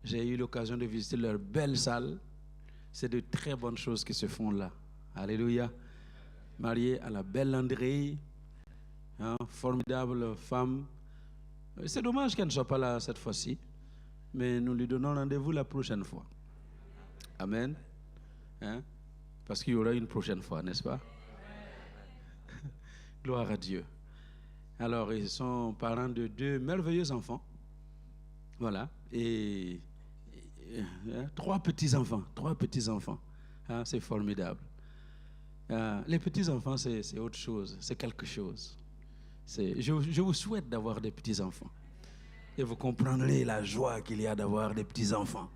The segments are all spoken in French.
J'ai eu l'occasion de visiter leur belle salle. C'est de très bonnes choses qui se font là. Alléluia. Mariée à la belle André, hein, formidable femme. C'est dommage qu'elle ne soit pas là cette fois-ci, mais nous lui donnons rendez-vous la prochaine fois. Amen. Hein? Parce qu'il y aura une prochaine fois, n'est-ce pas? Gloire à Dieu. Alors, ils sont parents de 2 merveilleux enfants. Voilà. Et 3 petits-enfants. 3 petits-enfants. Hein, c'est formidable. Les petits-enfants, c'est autre chose. C'est quelque chose. Je vous souhaite d'avoir des petits-enfants. Et vous comprendrez la joie qu'il y a d'avoir des petits-enfants.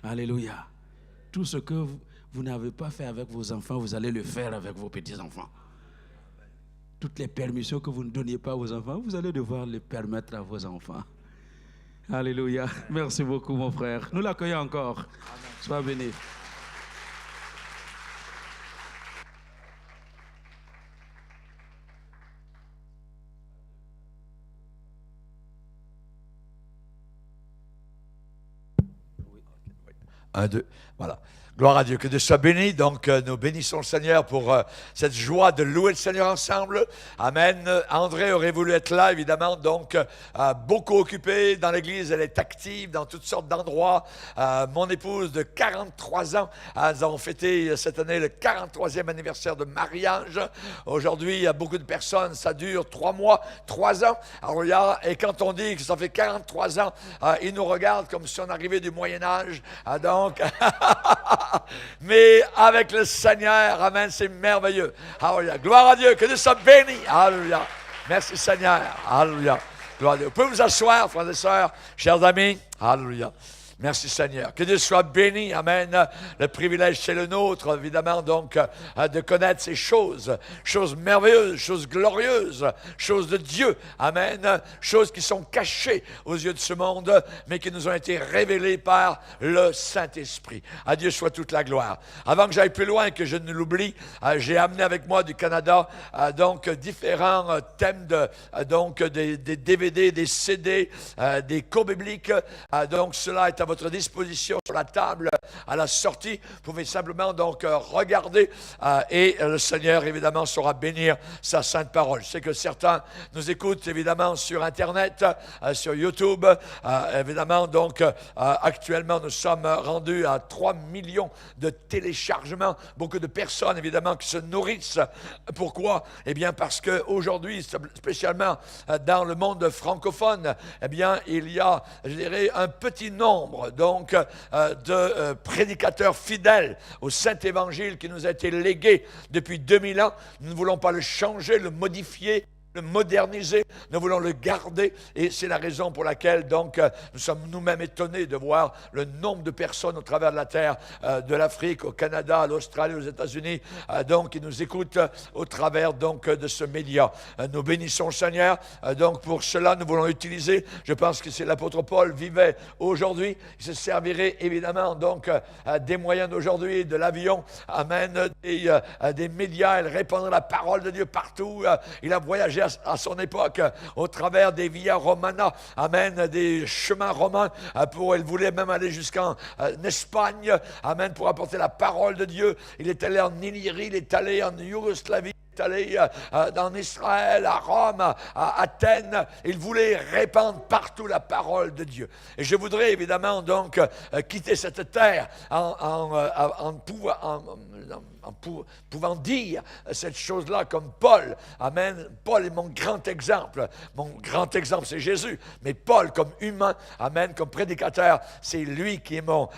Alléluia. Tout ce que vous n'avez pas fait avec vos enfants, vous allez le faire avec vos petits-enfants. Toutes les permissions que vous ne donniez pas à vos enfants, vous allez devoir les permettre à vos enfants. Alléluia. Merci beaucoup, mon frère. Nous l'accueillons encore. Amen. Sois béni. Un, deux, voilà. Gloire à Dieu, que Dieu soit béni. Donc, nous bénissons le Seigneur pour cette joie de louer le Seigneur ensemble. Amen. André aurait voulu être là, évidemment, donc beaucoup occupé dans l'église. Elle est active dans toutes sortes d'endroits. Mon épouse de 43 ans, nous avons fêté cette année le 43e anniversaire de mariage. Aujourd'hui, il y a beaucoup de personnes, ça dure 3 mois, 3 ans. Alors, et quand on dit que ça fait 43 ans, ils nous regardent comme si on arrivait du Moyen-Âge. Donc, mais avec le Seigneur, amen, c'est merveilleux. Alléluia. Gloire à Dieu, que Dieu soit béni. Alléluia. Merci Seigneur. Alléluia. Gloire à Dieu. Vous pouvez vous asseoir, frères et sœurs, chers amis. Alléluia. Merci Seigneur. Que Dieu soit béni. Amen. Le privilège, c'est le nôtre, évidemment, donc, de connaître ces choses. Choses merveilleuses, choses glorieuses, choses de Dieu. Amen. Choses qui sont cachées aux yeux de ce monde, mais qui nous ont été révélées par le Saint-Esprit. À Dieu soit toute la gloire. Avant que j'aille plus loin, que je ne l'oublie, j'ai amené avec moi du Canada, donc, différents thèmes donc, des DVD, des CD, des cours bibliques. Donc, cela est à votre disposition sur la table à la sortie. Vous pouvez simplement donc regarder et le Seigneur évidemment saura bénir sa sainte parole. Je sais que certains nous écoutent évidemment sur Internet, sur YouTube. Évidemment donc actuellement nous sommes rendus à 3 millions de téléchargements. Beaucoup de personnes évidemment qui se nourrissent. Pourquoi? Eh bien parce qu'aujourd'hui, spécialement dans le monde francophone, eh bien il y a, je dirais, un petit nombre donc de prédicateurs fidèles au Saint-Évangile qui nous a été légué depuis 2000 ans. Nous ne voulons pas le changer, le modifier, le moderniser, nous voulons le garder et c'est la raison pour laquelle donc nous sommes nous-mêmes étonnés de voir le nombre de personnes au travers de la terre, de l'Afrique, au Canada, à l'Australie, aux États-Unis, donc qui nous écoutent au travers donc de ce média. Nous bénissons le Seigneur, donc pour cela nous voulons utiliser, je pense que c'est l'apôtre Paul vivait aujourd'hui, il se servirait évidemment donc des moyens d'aujourd'hui, de l'avion, amen, des médias, il répandrait la parole de Dieu partout, il a voyagé à son époque au travers des Via Romana, amen, des chemins romains, il voulait même aller jusqu'en Espagne, amen, pour apporter la parole de Dieu. Il est allé en Illyrie, il est allé en Yougoslavie, il est allé en Israël, à Rome, à Athènes. Il voulait répandre partout la parole de Dieu. Et je voudrais évidemment donc quitter cette terre en pouvant dire cette chose-là comme Paul. Amen. Paul est mon grand exemple. Mon grand exemple, c'est Jésus. Mais Paul, comme humain, amen, comme prédicateur, c'est lui qui est mon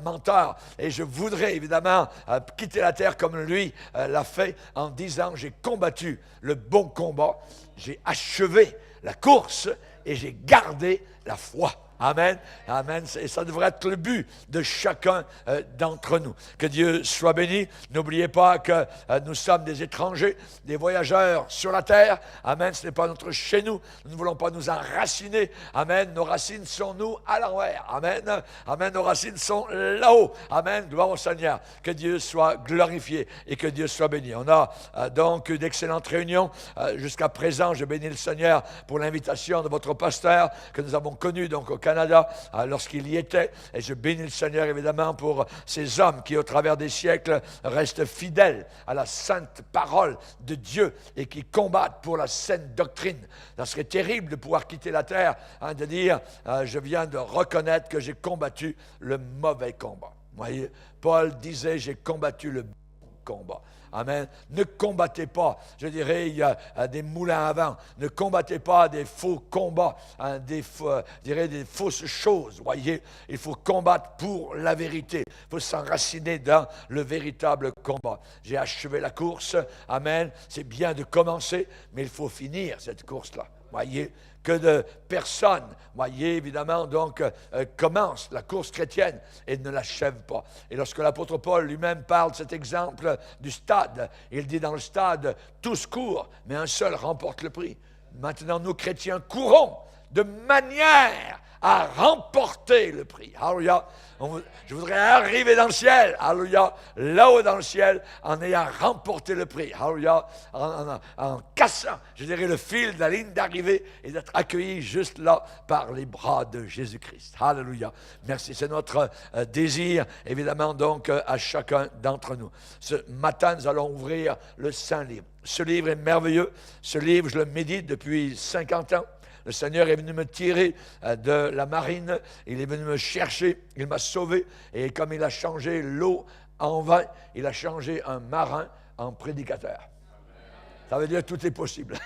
mentor. Et je voudrais évidemment quitter la terre comme lui l'a fait en disant, j'ai combattu le bon combat, j'ai achevé la course et j'ai gardé la foi. Amen, amen. Et ça devrait être le but de chacun d'entre nous. Que Dieu soit béni. N'oubliez pas que nous sommes des étrangers, des voyageurs sur la terre. Amen, ce n'est pas notre chez nous. Nous ne voulons pas nous enraciner. Amen, nos racines sont nous à l'envers. Amen, amen, nos racines sont là-haut. Amen, gloire au Seigneur. Que Dieu soit glorifié et que Dieu soit béni. On a donc eu d'excellentes réunions. Jusqu'à présent, je bénis le Seigneur pour l'invitation de votre pasteur que nous avons connu donc au Canada lorsqu'il y était. Et je bénis le Seigneur évidemment pour ces hommes qui au travers des siècles restent fidèles à la sainte parole de Dieu et qui combattent pour la saine doctrine. Ça serait terrible de pouvoir quitter la terre, de dire je viens de reconnaître que j'ai combattu le mauvais combat. Vous voyez, Paul disait j'ai combattu le bon combat. Amen. Ne combattez pas, je dirais, il y a des moulins à vent. Ne combattez pas des faux combats, des fausses choses. Voyez, il faut combattre pour la vérité. Il faut s'enraciner dans le véritable combat. J'ai achevé la course. Amen. C'est bien de commencer, mais il faut finir cette course-là. Voyez, que de personnes, voyez, évidemment, donc, commencent la course chrétienne et ne l'achèvent pas. Et lorsque l'apôtre Paul lui-même parle de cet exemple du stade, il dit dans le stade, tous courent, mais un seul remporte le prix. Maintenant, nous, chrétiens, courons de manière à remporter le prix. Alléluia. Je voudrais arriver dans le ciel, alléluia, là-haut dans le ciel, en ayant remporté le prix, alléluia, en cassant, je dirais, le fil de la ligne d'arrivée et d'être accueilli juste là par les bras de Jésus-Christ. Alléluia. Merci, c'est notre désir, évidemment, donc, à chacun d'entre nous. Ce matin, nous allons ouvrir le Saint-Livre. Ce livre est merveilleux. Ce livre, je le médite depuis 50 ans. Le Seigneur est venu me tirer de la marine, il est venu me chercher, il m'a sauvé, et comme il a changé l'eau en vin, il a changé un marin en prédicateur. Ça veut dire que tout est possible.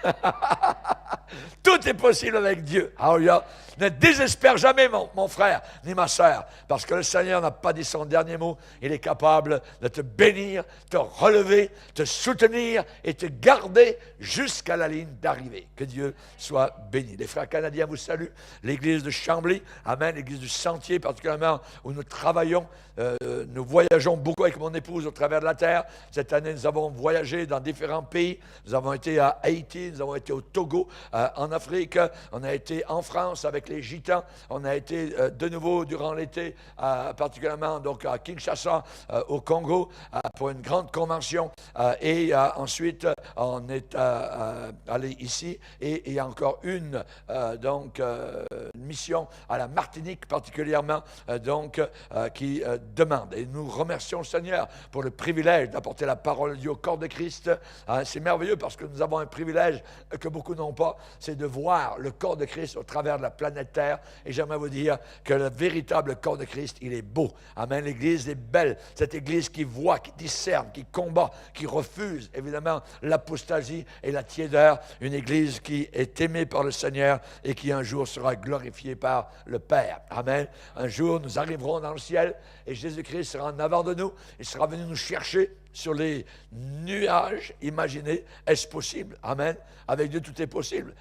Tout est possible avec Dieu. Alléluia. Ne désespère jamais, mon frère, ni ma sœur, parce que le Seigneur n'a pas dit son dernier mot. Il est capable de te bénir, te relever, te soutenir et te garder jusqu'à la ligne d'arrivée. Que Dieu soit béni. Les frères canadiens vous saluent. L'église de Chambly, amen, l'église du Sentier, particulièrement où nous travaillons. Nous voyageons beaucoup avec mon épouse au travers de la terre. Cette année, nous avons voyagé dans différents pays. Nous avons été à Haïti, nous avons été au Togo, en Afrique. On a été en France avec les Gitans. On a été de nouveau durant l'été, particulièrement donc à Kinshasa, au Congo, pour une grande convention. Et ensuite, on est allé ici. Et il y a encore une mission à la Martinique, particulièrement, qui demande. Et nous remercions le Seigneur pour le privilège d'apporter la parole de Dieu au corps de Christ. C'est merveilleux parce que nous avons un privilège que beaucoup n'ont pas, c'est de voir le corps de Christ au travers de la planète Terre. Et j'aimerais vous dire que le véritable corps de Christ, il est beau. Amen. L'Église est belle. Cette Église qui voit, qui discerne, qui combat, qui refuse, évidemment, l'apostasie et la tiédeur. Une Église qui est aimée par le Seigneur et qui un jour sera glorifiée par le Père. Amen. Un jour, nous arriverons dans le ciel et Jésus-Christ sera en avant de nous. Il sera venu nous chercher sur les nuages. Imaginez, est-ce possible? Amen. Avec Dieu, tout est possible.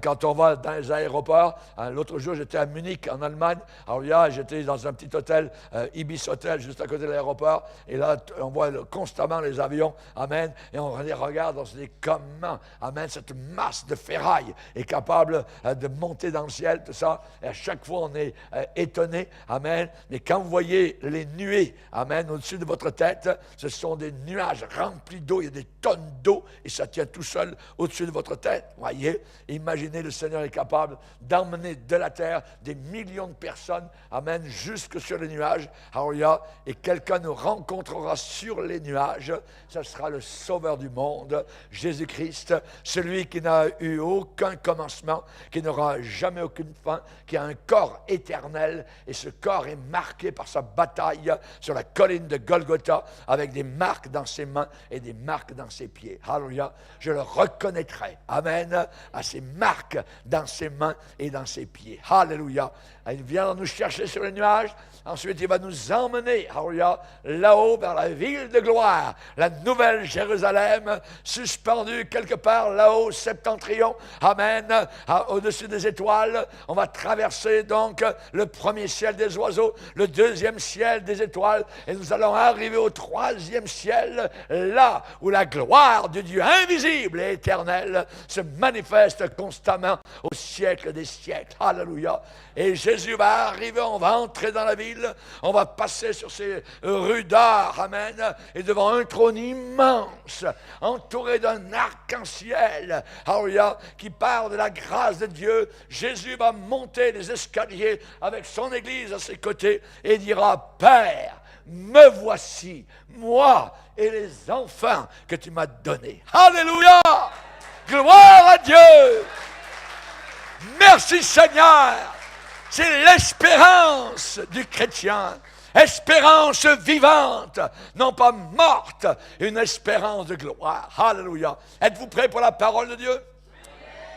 Quand on va dans les aéroports, l'autre jour, j'étais à Munich, en Allemagne. Alors là, j'étais dans un petit hôtel, Ibis Hotel, juste à côté de l'aéroport. Et là, on voit constamment les avions. Amen. Et on les regarde, on se dit comment, amen, cette masse de ferraille est capable de monter dans le ciel, tout ça. Et à chaque fois, on est étonné. Amen. Mais quand vous voyez les nuées, amen, au-dessus de votre tête, ce sont des nuages remplis d'eau. Il y a des tonnes d'eau et ça tient tout seul au-dessus de votre tête. Voyez, imaginez, le Seigneur est capable d'emmener de la terre des millions de personnes, amen, jusque sur les nuages. Alléluia. Et quelqu'un nous rencontrera sur les nuages. Ce sera le Sauveur du monde, Jésus-Christ, celui qui n'a eu aucun commencement, qui n'aura jamais aucune fin, qui a un corps éternel. Et ce corps est marqué par sa bataille sur la colline de Golgotha, avec des marques dans ses mains et des marques dans ses pieds. Alléluia. Je le reconnaîtrai. Amen. À ses marques dans ses mains et dans ses pieds. Alléluia. Il vient nous chercher sur les nuages. Ensuite, il va nous emmener, alléluia, là-haut vers la ville de gloire, la nouvelle Jérusalem, suspendue quelque part là-haut, septentrion. Amen. Au-dessus des étoiles, on va traverser donc le premier ciel des oiseaux, le deuxième ciel des étoiles, et nous allons arriver au troisième ciel, là où la gloire de Dieu invisible et éternel se manifeste constamment au siècle des siècles. Alléluia. Et Jésus va arriver, on va entrer dans la ville, on va passer sur ces rues d'or, amen, et devant un trône immense, entouré d'un arc-en-ciel, alléluia, qui parle de la grâce de Dieu. Jésus va monter les escaliers avec son Église à ses côtés et dira, Père, me voici, moi et les enfants que tu m'as donnés. Alléluia! Gloire à Dieu! Merci Seigneur! C'est l'espérance du chrétien. Espérance vivante, non pas morte, une espérance de gloire. Alléluia! Êtes-vous prêts pour la parole de Dieu?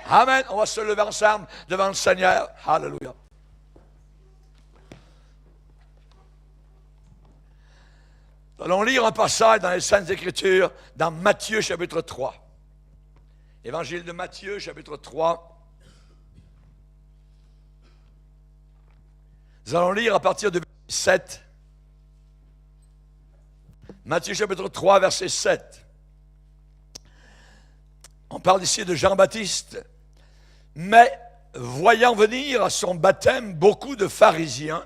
Amen. On va se lever ensemble devant le Seigneur. Alléluia. Nous allons lire un passage dans les Saintes Écritures, dans Matthieu chapitre 3. Évangile de Matthieu chapitre 3. Nous allons lire à partir du verset 7. Matthieu chapitre 3, verset 7. On parle ici de Jean-Baptiste. Mais voyant venir à son baptême beaucoup de pharisiens,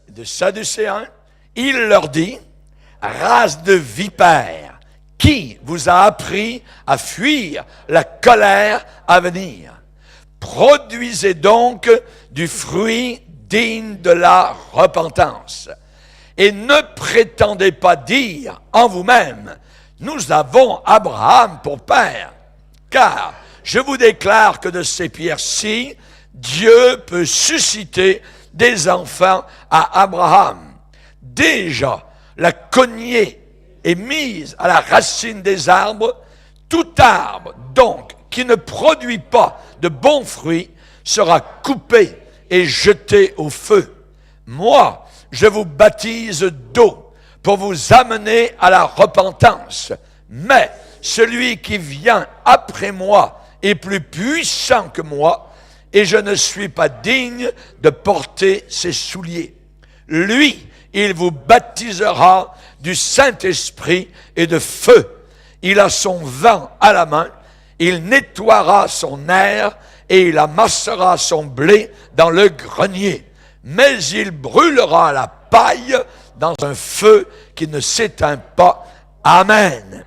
de sadducéens, il leur dit, race de vipères, qui vous a appris à fuir la colère à venir? Produisez donc du fruit digne de la repentance. Et ne prétendez pas dire en vous-même, nous avons Abraham pour père. Car je vous déclare que de ces pierres-ci, Dieu peut susciter des enfants à Abraham. Déjà, la cognée est mise à la racine des arbres. Tout arbre, donc, qui ne produit pas de bons fruits, sera coupé et jeté au feu. Moi, je vous baptise d'eau pour vous amener à la repentance. Mais celui qui vient après moi est plus puissant que moi, et je ne suis pas digne de porter ses souliers. Lui, il vous baptisera du Saint-Esprit et de feu. Il a son vent à la main, il nettoiera son aire et il amassera son blé dans le grenier. Mais il brûlera la paille dans un feu qui ne s'éteint pas. Amen.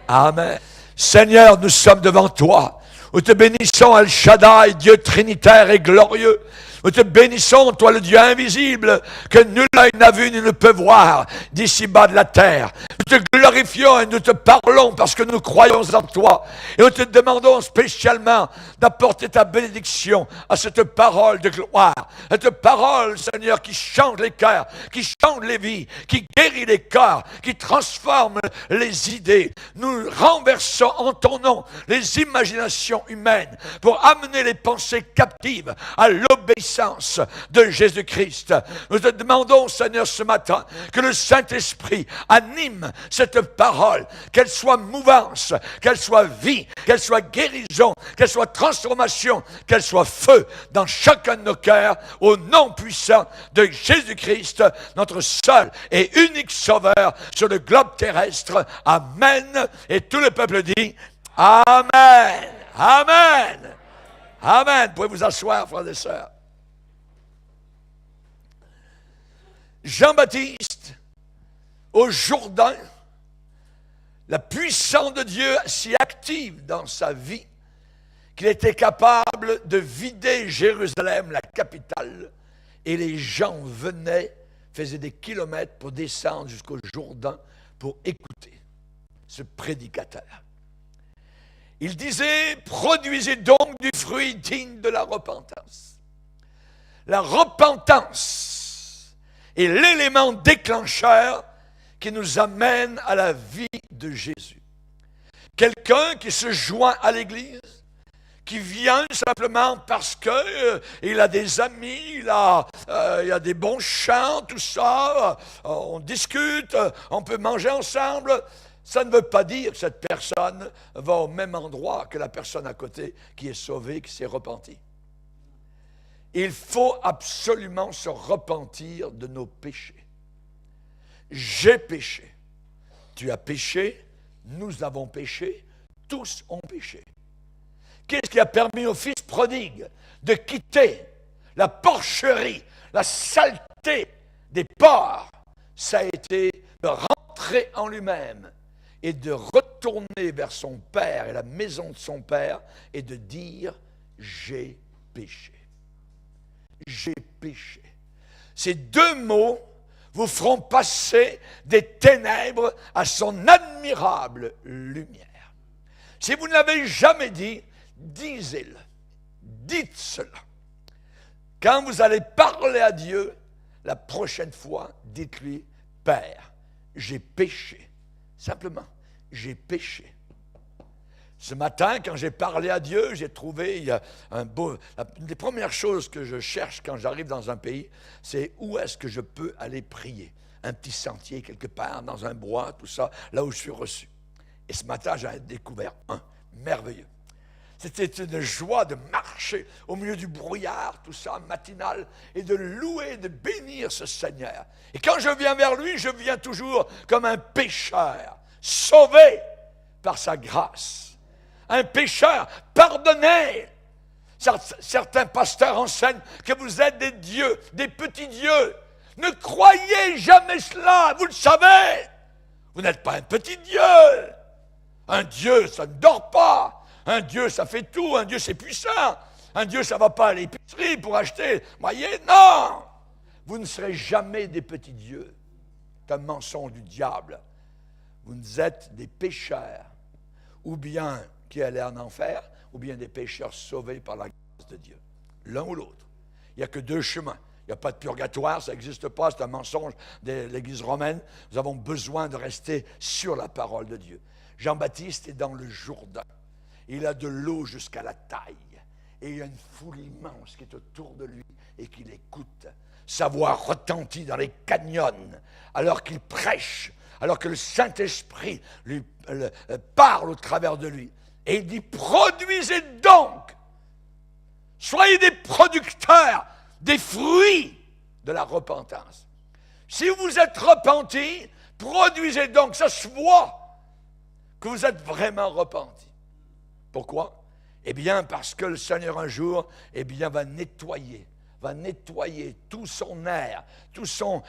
Amen. Seigneur, nous sommes devant toi. Nous te bénissons, El Shaddai, Dieu trinitaire et glorieux. Nous te bénissons, toi le Dieu invisible, que nul œil n'a vu ni ne peut voir d'ici bas de la terre. Nous te glorifions et nous te parlons parce que nous croyons en toi. Et nous te demandons spécialement d'apporter ta bénédiction à cette parole de gloire. Cette parole, Seigneur, qui change les cœurs, qui change les vies, qui guérit les cœurs, qui transforme les idées. Nous renversons en ton nom les imaginations humaines pour amener les pensées captives à l'obéissance de Jésus-Christ. Nous te demandons, Seigneur, ce matin, que le Saint-Esprit anime cette parole, qu'elle soit mouvance, qu'elle soit vie, qu'elle soit guérison, qu'elle soit transformation, qu'elle soit feu dans chacun de nos cœurs, au nom puissant de Jésus-Christ, notre seul et unique Sauveur sur le globe terrestre. Amen. Et tout le peuple dit Amen. Amen. Amen. Vous pouvez vous asseoir, frères et sœurs. Jean-Baptiste, au Jourdain, la puissance de Dieu si active dans sa vie qu'il était capable de vider Jérusalem, la capitale, et les gens venaient, faisaient des kilomètres pour descendre jusqu'au Jourdain pour écouter ce prédicateur. Il disait, produisez donc du fruit digne de la repentance. La repentance est l'élément déclencheur qui nous amène à la vie de Jésus. Quelqu'un qui se joint à l'Église, qui vient simplement parce qu'il a des amis, il a des bons chants, tout ça, on discute, on peut manger ensemble. Ça ne veut pas dire que cette personne va au même endroit que la personne à côté qui est sauvée, qui s'est repentie. Il faut absolument se repentir de nos péchés. J'ai péché. Tu as péché, nous avons péché, tous ont péché. Qu'est-ce qui a permis au fils prodigue de quitter la porcherie, la saleté des porcs? Ça a été de rentrer en lui-même et de retourner vers son père et la maison de son père et de dire « j'ai péché ». J'ai péché. Ces deux mots vous feront passer des ténèbres à son admirable lumière. Si vous ne l'avez jamais dit, disez-le. Dites cela. Quand vous allez parler à Dieu, la prochaine fois, dites-lui, « Père, j'ai péché. » Simplement, j'ai péché. Ce matin, quand j'ai parlé à Dieu, j'ai trouvé une des premières choses que je cherche quand j'arrive dans un pays, c'est où est-ce que je peux aller prier. Un petit sentier quelque part, dans un bois, tout ça, là où je suis reçu. Et ce matin, j'ai découvert un merveilleux. C'était une joie de marcher au milieu du brouillard, tout ça, matinal, et de louer, de bénir ce Seigneur. Et quand je viens vers lui, je viens toujours comme un pécheur, sauvé par sa grâce. Un pécheur pardonné. Certains pasteurs enseignent que vous êtes des dieux, des petits dieux. Ne croyez jamais cela, vous le savez. Vous n'êtes pas un petit Dieu. Un Dieu, ça ne dort pas. Un Dieu, ça fait tout. Un Dieu, c'est puissant. Un Dieu, ça ne va pas à l'épicerie pour acheter. Voyez, non. Vous ne serez jamais des petits dieux. C'est un mensonge du diable. Vous êtes des pécheurs. Ou bien qui allaient en enfer, ou bien des pécheurs sauvés par la grâce de Dieu. L'un ou l'autre. Il n'y a que deux chemins. Il n'y a pas de purgatoire, ça n'existe pas, c'est un mensonge de l'Église romaine. Nous avons besoin de rester sur la parole de Dieu. Jean-Baptiste est dans le Jourdain. Il a de l'eau jusqu'à la taille. Et il y a une foule immense qui est autour de lui et qui l'écoute. Sa voix retentit dans les canyons alors qu'il prêche, alors que le Saint-Esprit lui parle au travers de lui. Et il dit, produisez donc, soyez des producteurs, des fruits de la repentance. Si vous êtes repentis, produisez donc, ça se voit que vous êtes vraiment repentis. Pourquoi? Eh bien, parce que le Seigneur un jour, va nettoyer tout son air, tout son,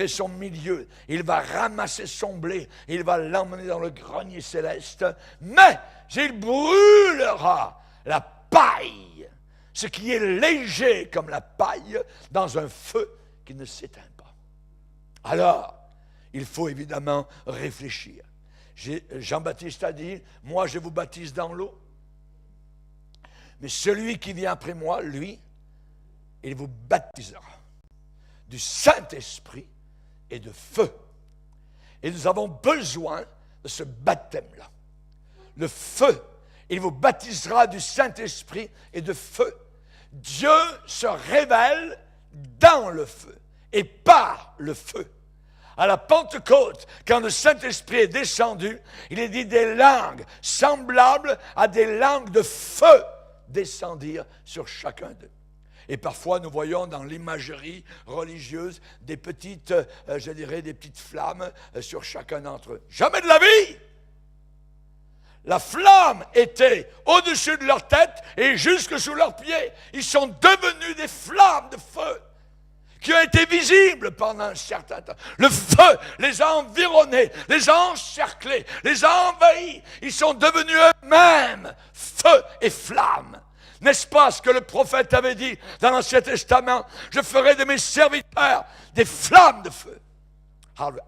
son milieu. Il va ramasser son blé, il va l'emmener dans le grenier céleste, mais il brûlera la paille, ce qui est léger comme la paille, dans un feu qui ne s'éteint pas. Alors, il faut évidemment réfléchir. Jean-Baptiste a dit, moi je vous baptise dans l'eau, mais celui qui vient après moi, lui, il vous baptisera du Saint-Esprit et de feu. Et nous avons besoin de ce baptême-là. Le feu, il vous baptisera du Saint-Esprit et de feu. Dieu se révèle dans le feu et par le feu. À la Pentecôte, quand le Saint-Esprit est descendu, il est dit des langues semblables à des langues de feu descendirent sur chacun d'eux. Et parfois, nous voyons dans l'imagerie religieuse des petites, des petites flammes sur chacun d'entre eux. Jamais de la vie! La flamme était au-dessus de leur tête et jusque sous leurs pieds. Ils sont devenus des flammes de feu qui ont été visibles pendant un certain temps. Le feu les a environnés, les a encerclés, les a envahis. Ils sont devenus eux-mêmes feu et flamme. N'est-ce pas ce que le prophète avait dit dans l'Ancien Testament? Je ferai de mes serviteurs des flammes de feu,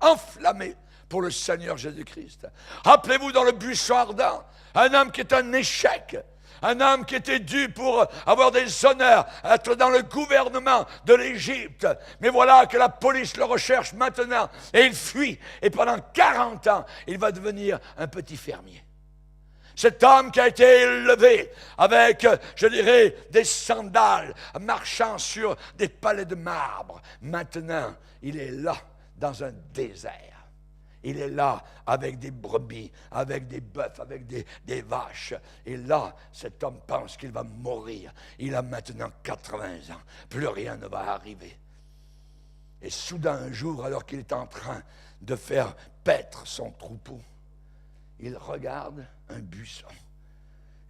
enflammées pour le Seigneur Jésus-Christ. Rappelez-vous dans le buisson ardent, un homme qui est un échec, un homme qui était dû pour avoir des honneurs, être dans le gouvernement de l'Égypte. Mais voilà que la police le recherche maintenant et il fuit. Et pendant 40 ans, il va devenir un petit fermier. Cet homme qui a été élevé avec, des sandales, marchant sur des palais de marbre. Maintenant, il est là, dans un désert. Il est là avec des brebis, avec des bœufs, avec des vaches. Et là, cet homme pense qu'il va mourir. Il a maintenant 80 ans. Plus rien ne va arriver. Et soudain, un jour, alors qu'il est en train de faire paître son troupeau, il regarde un buisson.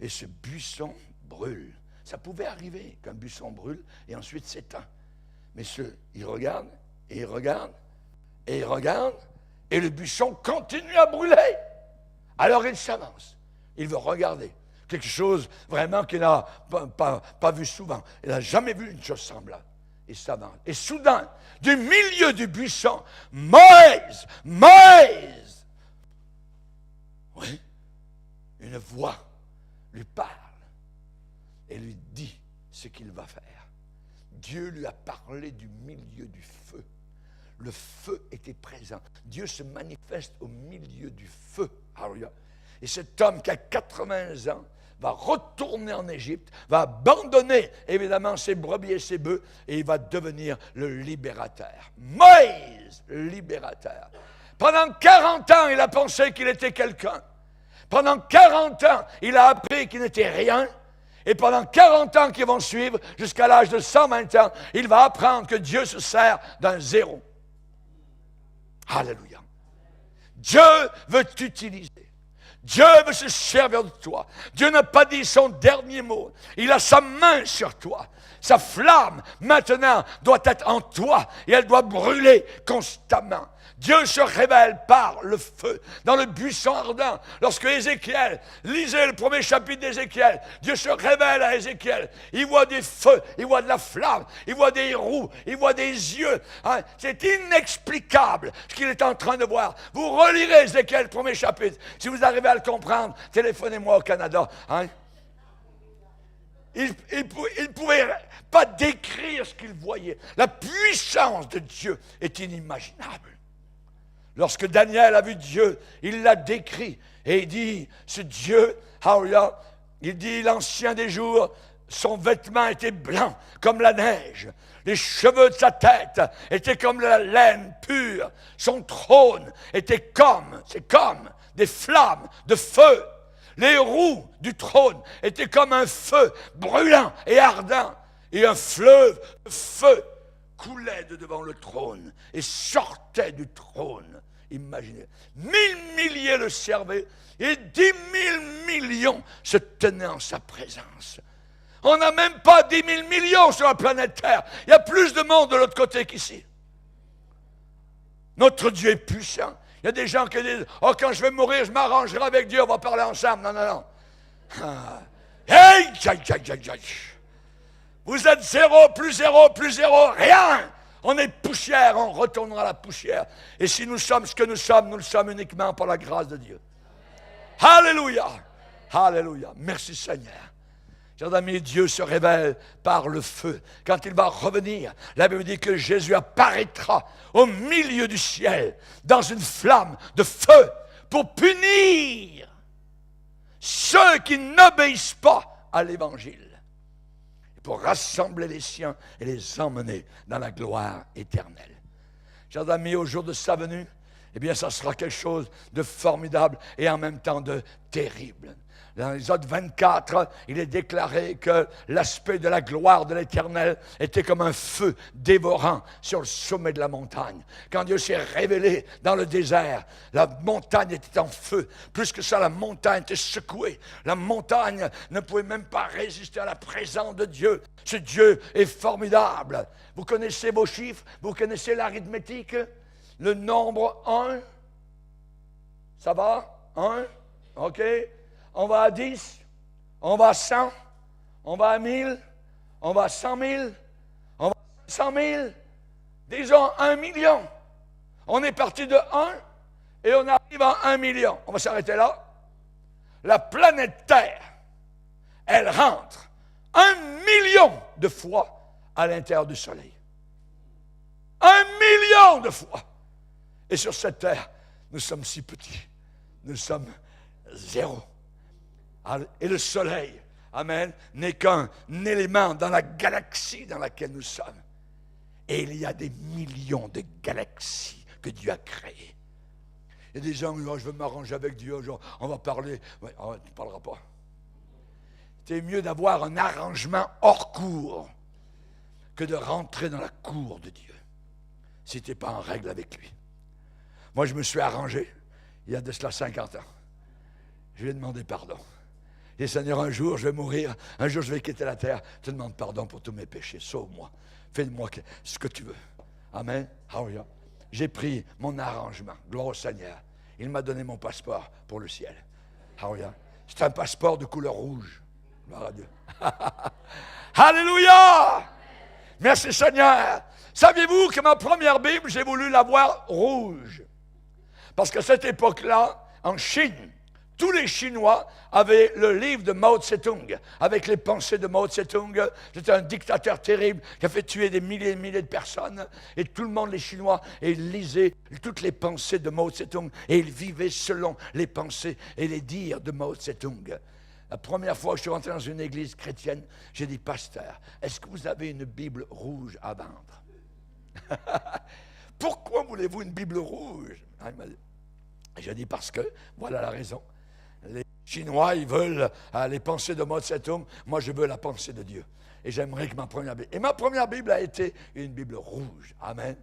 Et ce buisson brûle. Ça pouvait arriver qu'un buisson brûle et ensuite s'éteint. Mais il regarde, et il regarde, et il regarde, et le buisson continue à brûler. Alors il s'avance. Il veut regarder. Quelque chose vraiment qu'il n'a pas vu souvent. Il n'a jamais vu une chose semblable. Il s'avance. Et soudain, du milieu du buisson, Moïse, Moïse! Oui, une voix lui parle et lui dit ce qu'il va faire. Dieu lui a parlé du milieu du feu. Le feu était présent. Dieu se manifeste au milieu du feu. Alléluia. Et cet homme qui a 80 ans va retourner en Égypte, va abandonner évidemment ses brebis et ses bœufs, et il va devenir le libérateur. Moïse, libérateur. Pendant 40 ans, il a pensé qu'il était quelqu'un. Pendant 40 ans, il a appris qu'il n'était rien. Et pendant 40 ans qui vont suivre, jusqu'à l'âge de 120 ans, il va apprendre que Dieu se sert d'un zéro. Alléluia. Dieu veut t'utiliser. Dieu veut se servir de toi. Dieu n'a pas dit son dernier mot. Il a sa main sur toi. Sa flamme, maintenant, doit être en toi et elle doit brûler constamment. Dieu se révèle par le feu, dans le buisson ardent. Lorsque Ézéchiel, lisez le premier chapitre d'Ézéchiel, Dieu se révèle à Ézéchiel. Il voit des feux, il voit de la flamme, il voit des roues, il voit des yeux. Hein? C'est inexplicable ce qu'il est en train de voir. Vous relirez Ézéchiel, le premier chapitre. Si vous arrivez à le comprendre, téléphonez-moi au Canada. Hein? Il ne pouvait pas décrire ce qu'il voyait. La puissance de Dieu est inimaginable. Lorsque Daniel a vu Dieu, il l'a décrit. Et il dit, ce Dieu, il dit, l'ancien des jours, son vêtement était blanc comme la neige. Les cheveux de sa tête étaient comme la laine pure. Son trône était c'est comme des flammes de feu. Les roues du trône étaient comme un feu brûlant et ardent. Et un fleuve de feu coulait de devant le trône et sortait du trône. Imaginez, 1000 milliers le servaient et 10 000 millions se tenaient en sa présence. On n'a même pas 10 000 millions sur la planète Terre. Il y a plus de monde de l'autre côté qu'ici. Notre Dieu est puissant. Il y a des gens qui disent, oh, quand je vais mourir, je m'arrangerai avec Dieu, on va parler ensemble. Non, non, non. Hey, vous êtes zéro, plus rien. On est poussière, on retournera à la poussière. Et si nous sommes ce que nous le sommes uniquement par la grâce de Dieu. Alléluia. Alléluia. Merci Seigneur. Chers amis, Dieu se révèle par le feu. Quand il va revenir, la Bible dit que Jésus apparaîtra au milieu du ciel, dans une flamme de feu, pour punir ceux qui n'obéissent pas à l'Évangile. Pour rassembler les siens et les emmener dans la gloire éternelle. Chers amis, au jour de sa venue, eh bien, ça sera quelque chose de formidable et en même temps de terrible. Dans l'Exode 24, il est déclaré que l'aspect de la gloire de l'Éternel était comme un feu dévorant sur le sommet de la montagne. Quand Dieu s'est révélé dans le désert, la montagne était en feu. Plus que ça, la montagne était secouée. La montagne ne pouvait même pas résister à la présence de Dieu. Ce Dieu est formidable. Vous connaissez vos chiffres? Vous connaissez l'arithmétique? Le nombre 1? Ça va? 1? OK? On va à 10, on va à 100, on va à 1000, on va à 100 000, on va à 100 000, disons 1 million. On est parti de 1 et on arrive à 1 million. On va s'arrêter là. La planète Terre, elle rentre 1 million de fois à l'intérieur du Soleil. 1 million de fois. Et sur cette Terre, nous sommes si petits. Nous sommes zéro. Et le soleil, amen, n'est qu'un élément dans la galaxie dans laquelle nous sommes. Et il y a des millions de galaxies que Dieu a créées. Il y a des gens qui disent, oh, je veux m'arranger avec Dieu, genre, on va parler. Ouais, oh, tu ne parleras pas. C'est mieux d'avoir un arrangement hors cour que de rentrer dans la cour de Dieu si tu n'es pas en règle avec lui. Moi, je me suis arrangé il y a de cela 50 ans. Je lui ai demandé pardon. Et Seigneur, un jour je vais mourir, un jour je vais quitter la terre. Je te demande pardon pour tous mes péchés. Sauve-moi. Fais-moi ce que tu veux. Amen. Alléluia. J'ai pris mon arrangement. Gloire au Seigneur. Il m'a donné mon passeport pour le ciel. Alléluia. C'est un passeport de couleur rouge. Gloire à Dieu. Alléluia. Merci Seigneur. Saviez-vous que ma première Bible, j'ai voulu la voir rouge? Parce qu'à cette époque-là, en Chine, tous les Chinois avaient le livre de Mao Tse-tung, avec les pensées de Mao Tse-tung. C'était un dictateur terrible qui a fait tuer des milliers et milliers de personnes. Et tout le monde, les Chinois, lisaient toutes les pensées de Mao Tse-tung. Et ils vivaient selon les pensées et les dires de Mao Tse-tung. La première fois que je suis rentré dans une église chrétienne, j'ai dit, pasteur, est-ce que vous avez une Bible rouge à vendre? Pourquoi voulez-vous une Bible rouge? J'ai dit, parce que, voilà la raison. Les Chinois, ils veulent les pensées de Mao Tse-tung. Moi, je veux la pensée de Dieu. Et j'aimerais que ma première Bible... Et ma première Bible a été une Bible rouge. Amen.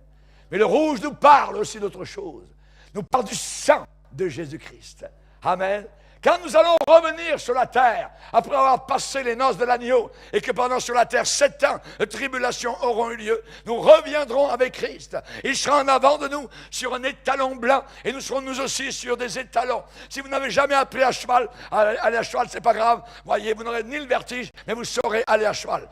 Mais le rouge nous parle aussi d'autre chose. Nous parle du sang de Jésus-Christ. Amen. Quand nous allons revenir sur la terre, après avoir passé les noces de l'agneau, et que pendant sur la terre 7 ans de tribulation auront eu lieu, nous reviendrons avec Christ. Il sera en avant de nous sur un étalon blanc, et nous serons nous aussi sur des étalons. Si vous n'avez jamais appris à cheval, aller à cheval, c'est pas grave. Voyez, vous n'aurez ni le vertige, mais vous saurez aller à cheval.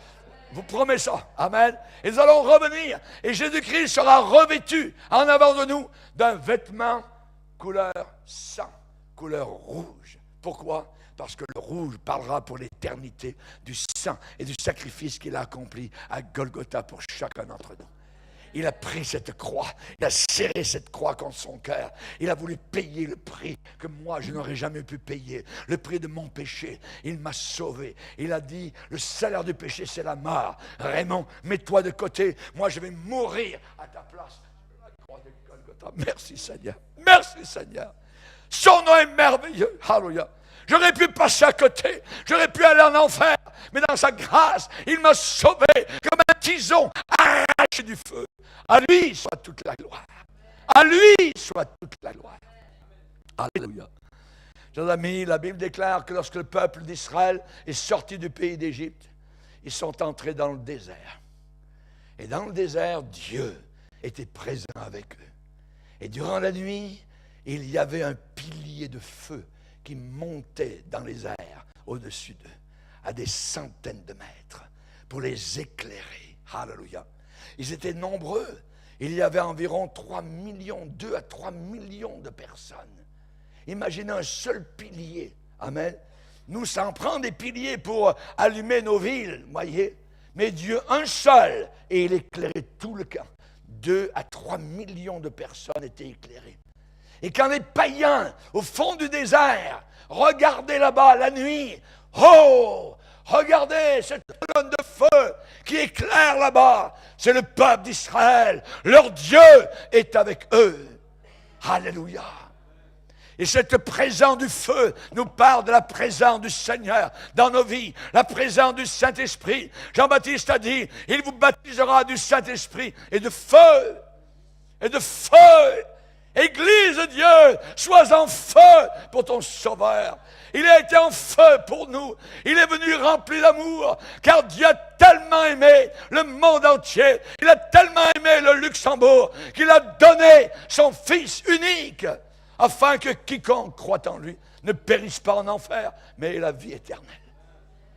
Vous promets ça. Amen. Et nous allons revenir, et Jésus-Christ sera revêtu en avant de nous d'un vêtement couleur sang, couleur rouge. Pourquoi? Parce que le rouge parlera pour l'éternité du sang et du sacrifice qu'il a accompli à Golgotha pour chacun d'entre nous. Il a pris cette croix, il a serré cette croix contre son cœur. Il a voulu payer le prix que moi je n'aurais jamais pu payer, le prix de mon péché. Il m'a sauvé. Il a dit, le salaire du péché c'est la mort. Raymond, mets-toi de côté, moi je vais mourir à ta place. La croix de Golgotha. Merci Seigneur, merci Seigneur. Son nom est merveilleux. Alléluia. J'aurais pu passer à côté. J'aurais pu aller en enfer. Mais dans sa grâce, il m'a sauvé comme un tison arraché du feu. À lui soit toute la gloire. À lui soit toute la gloire. Alléluia. Chers amis, la Bible déclare que lorsque le peuple d'Israël est sorti du pays d'Égypte, ils sont entrés dans le désert. Et dans le désert, Dieu était présent avec eux. Et durant la nuit, il y avait un pilier de feu qui montait dans les airs au-dessus d'eux, à des centaines de mètres, pour les éclairer. Alléluia. Ils étaient nombreux. Il y avait environ 2 à 3 millions de personnes. Imaginez un seul pilier. Amen. Nous, ça en prend des piliers pour allumer nos villes, voyez. Mais Dieu, un seul, et il éclairait tout le camp. 2 à 3 millions de personnes étaient éclairées. Et quand les païens, au fond du désert, regardaient là-bas la nuit, oh, regardez cette colonne de feu qui éclaire là-bas. C'est le peuple d'Israël. Leur Dieu est avec eux. Alléluia. Et cette présence du feu nous parle de la présence du Seigneur dans nos vies, la présence du Saint-Esprit. Jean-Baptiste a dit, il vous baptisera du Saint-Esprit et de feu. Et de feu. Église de Dieu, sois en feu pour ton Sauveur. Il a été en feu pour nous. Il est venu rempli d'amour, car Dieu a tellement aimé le monde entier. Il a tellement aimé le Luxembourg qu'il a donné son Fils unique, afin que quiconque croit en lui ne périsse pas en enfer, mais ait la vie éternelle.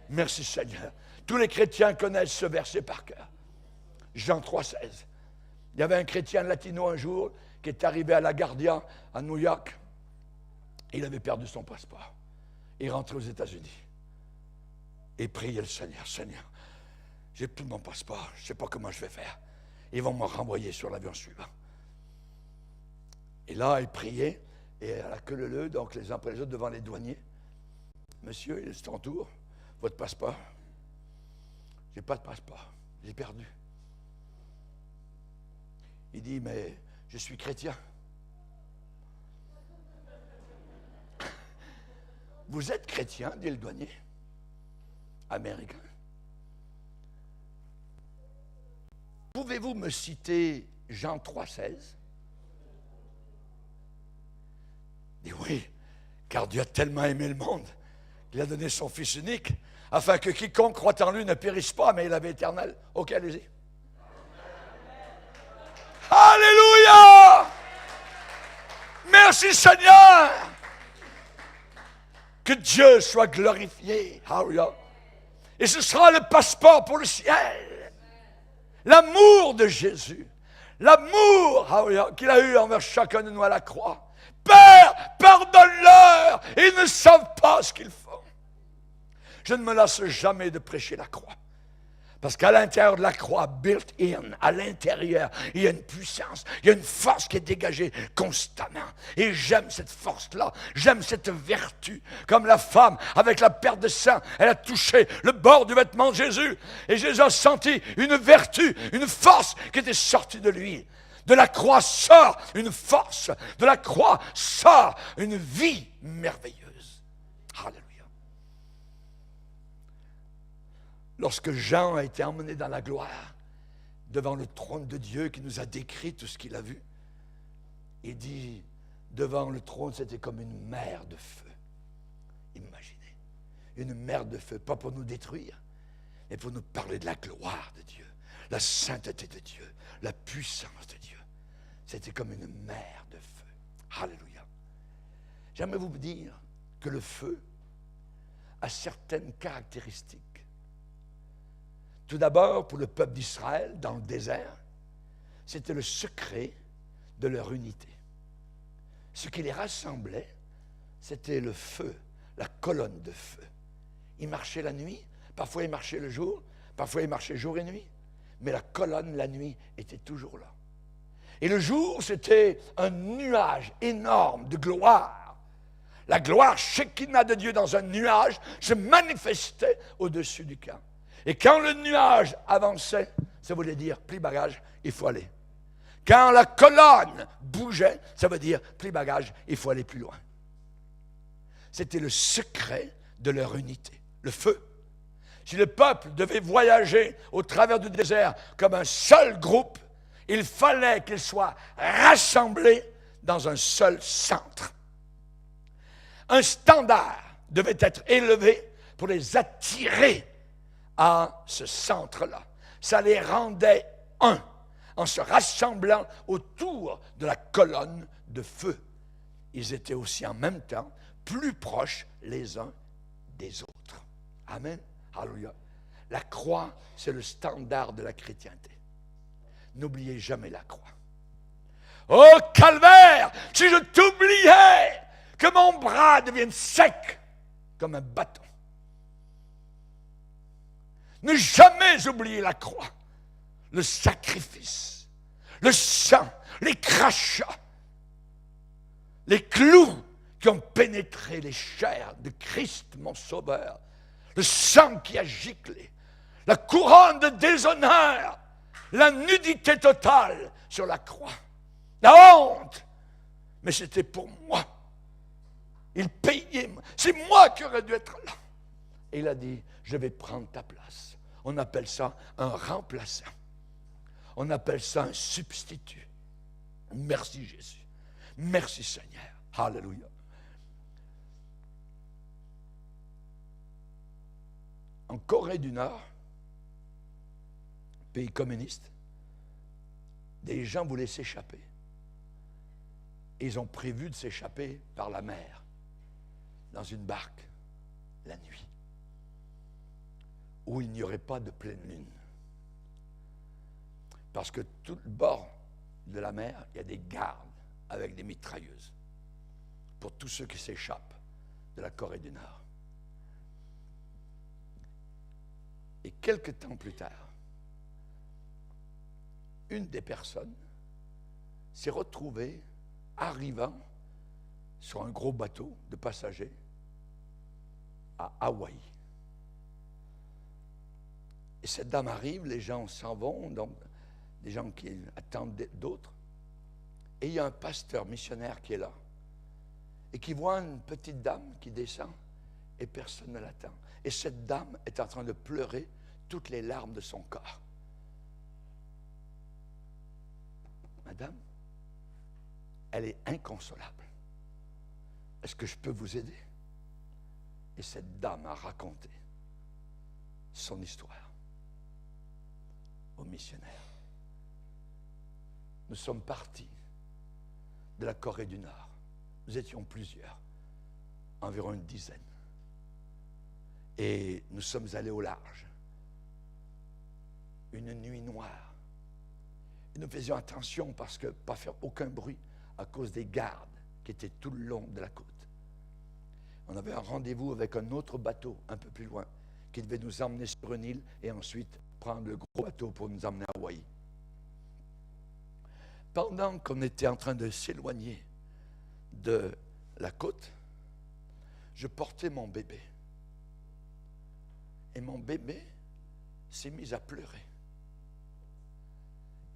Merci Seigneur. Tous les chrétiens connaissent ce verset par cœur. Jean 3,16. Il y avait un chrétien latino un jour qui est arrivé à LaGuardia, à New York. Il avait perdu son passeport. Il rentrait aux États-Unis. Et priait le Seigneur. Seigneur, j'ai plus mon passeport. Je ne sais pas comment je vais faire. Ils vont me renvoyer sur l'avion suivant. Et là, il priait. Et à la queue leu, donc les uns après les autres devant les douaniers. Monsieur, il est ton tour. Votre passeport. J'ai pas de passeport. J'ai perdu. Il dit, mais je suis chrétien. Vous êtes chrétien, dit le douanier, américain. Pouvez-vous me citer Jean 3,16? Il dit oui, car Dieu a tellement aimé le monde Il a donné son Fils unique, afin que quiconque croit en lui ne périsse pas, mais il avait éternel. Ok, allez-y. Alléluia! Merci Seigneur! Que Dieu soit glorifié. Alléluia. Et ce sera le passeport pour le ciel. L'amour de Jésus. L'amour qu'il a eu envers chacun de nous à la croix. Père, pardonne-leur. Ils ne savent pas ce qu'ils font. Je ne me lasse jamais de prêcher la croix. Parce qu'à l'intérieur de la croix, built-in, à l'intérieur, il y a une puissance, il y a une force qui est dégagée constamment. Et j'aime cette force-là, j'aime cette vertu. Comme la femme, avec la perte de sang, elle a touché le bord du vêtement de Jésus. Et Jésus a senti une vertu, une force qui était sortie de lui. De la croix sort une force, de la croix sort une vie merveilleuse. Alléluia. Lorsque Jean a été emmené dans la gloire, devant le trône de Dieu qui nous a décrit tout ce qu'il a vu, il dit, devant le trône, c'était comme une mer de feu. Imaginez, une mer de feu, pas pour nous détruire, mais pour nous parler de la gloire de Dieu, la sainteté de Dieu, la puissance de Dieu. C'était comme une mer de feu. Alléluia. J'aimerais vous dire que le feu a certaines caractéristiques. Tout d'abord, pour le peuple d'Israël, dans le désert, c'était le secret de leur unité. Ce qui les rassemblait, c'était le feu, la colonne de feu. Ils marchaient la nuit, parfois ils marchaient le jour, parfois ils marchaient jour et nuit, mais la colonne, la nuit, était toujours là. Et le jour, c'était un nuage énorme de gloire. La gloire Shekinah de Dieu dans un nuage se manifestait au-dessus du camp. Et quand le nuage avançait, ça voulait dire, plie bagage, il faut aller. Quand la colonne bougeait, ça veut dire, plie bagage, il faut aller plus loin. C'était le secret de leur unité, le feu. Si le peuple devait voyager au travers du désert comme un seul groupe, il fallait qu'il soit rassemblé dans un seul centre. Un standard devait être élevé pour les attirer à ce centre-là. Ça les rendait un, en se rassemblant autour de la colonne de feu. Ils étaient aussi en même temps plus proches les uns des autres. Amen. Alléluia. La croix, c'est le standard de la chrétienté. N'oubliez jamais la croix. Oh, calvaire, si je t'oubliais, que mon bras devienne sec comme un bâton. Ne jamais oublier la croix, le sacrifice, le sang, les crachats, les clous qui ont pénétré les chairs de Christ, mon sauveur, le sang qui a giclé, la couronne de déshonneur, la nudité totale sur la croix, la honte. Mais c'était pour moi. Il payait. C'est moi qui aurais dû être là. Et il a dit, je vais prendre ta place. On appelle ça un remplaçant. On appelle ça un substitut. Merci Jésus. Merci Seigneur. Alléluia. En Corée du Nord, pays communiste, des gens voulaient s'échapper. Et ils ont prévu de s'échapper par la mer, dans une barque, la nuit, où il n'y aurait pas de pleine lune. Parce que tout le bord de la mer, il y a des gardes avec des mitrailleuses pour tous ceux qui s'échappent de la Corée du Nord. Et quelque temps plus tard, une des personnes s'est retrouvée arrivant sur un gros bateau de passagers à Hawaï. Et cette dame arrive, les gens s'en vont, donc des gens qui attendent d'autres. Et il y a un pasteur missionnaire qui est là et qui voit une petite dame qui descend et personne ne l'attend. Et cette dame est en train de pleurer toutes les larmes de son corps. Madame, elle est inconsolable. Est-ce que je peux vous aider? Et cette dame a raconté son histoire aux missionnaires. Nous sommes partis de la Corée du Nord. Nous étions plusieurs, environ une dizaine. Et nous sommes allés au large. Une nuit noire. Et nous faisions attention parce que pas faire aucun bruit à cause des gardes qui étaient tout le long de la côte. On avait un rendez-vous avec un autre bateau un peu plus loin qui devait nous emmener sur une île et ensuite prendre le gros bateau pour nous emmener à Hawaï. Pendant qu'on était en train de s'éloigner de la côte, je portais mon bébé. Et mon bébé s'est mis à pleurer.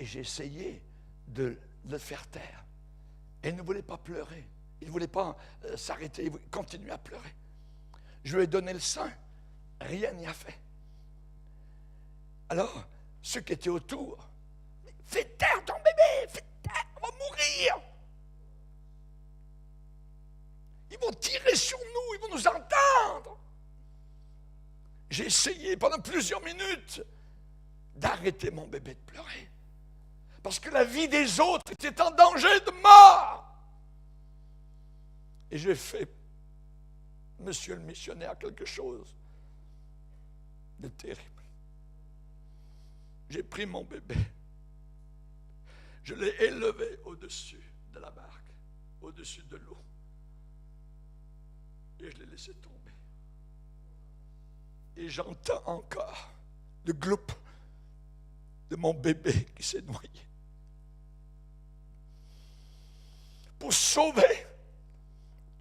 Et j'ai essayé de le faire taire. Et il ne voulait pas pleurer. Il ne voulait pas s'arrêter. Il continuait à pleurer. Je lui ai donné le sein. Rien n'y a fait. Alors, ceux qui étaient autour, fais taire ton bébé, fais taire, on va mourir. Ils vont tirer sur nous, ils vont nous entendre. J'ai essayé pendant plusieurs minutes d'arrêter mon bébé de pleurer. Parce que la vie des autres était en danger de mort. Et j'ai fait, monsieur le missionnaire, quelque chose de terrible. J'ai pris mon bébé, je l'ai élevé au-dessus de la barque, au-dessus de l'eau, et je l'ai laissé tomber. Et j'entends encore le gloup de mon bébé qui s'est noyé. Pour sauver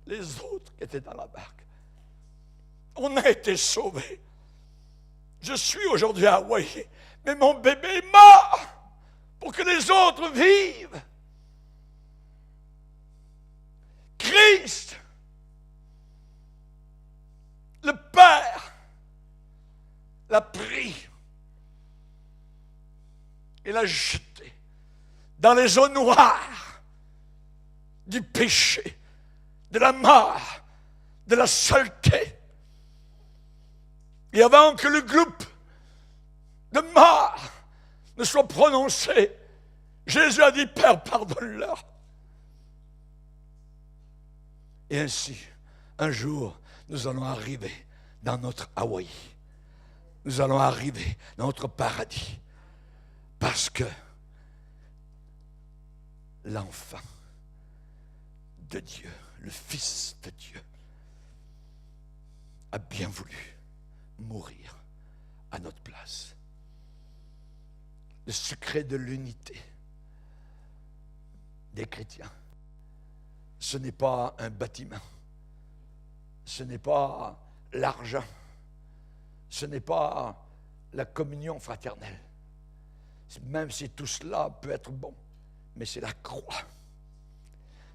les autres qui étaient dans la barque. On a été sauvés. Je suis aujourd'hui à Hawaï, mais mon bébé est mort pour que les autres vivent. Christ, le Père, l'a pris et l'a jeté dans les eaux noires du péché, de la mort, de la saleté. Et avant que le gloup de mort ne soit prononcé, Jésus a dit, Père, pardonne-leur. Et ainsi, un jour, nous allons arriver dans notre Hawaï. Nous allons arriver dans notre paradis. Parce que l'enfant de Dieu, le Fils de Dieu, a bien voulu mourir à notre place. Le secret de l'unité des chrétiens, ce n'est pas un bâtiment, ce n'est pas l'argent, ce n'est pas la communion fraternelle, même si tout cela peut être bon, mais c'est la croix.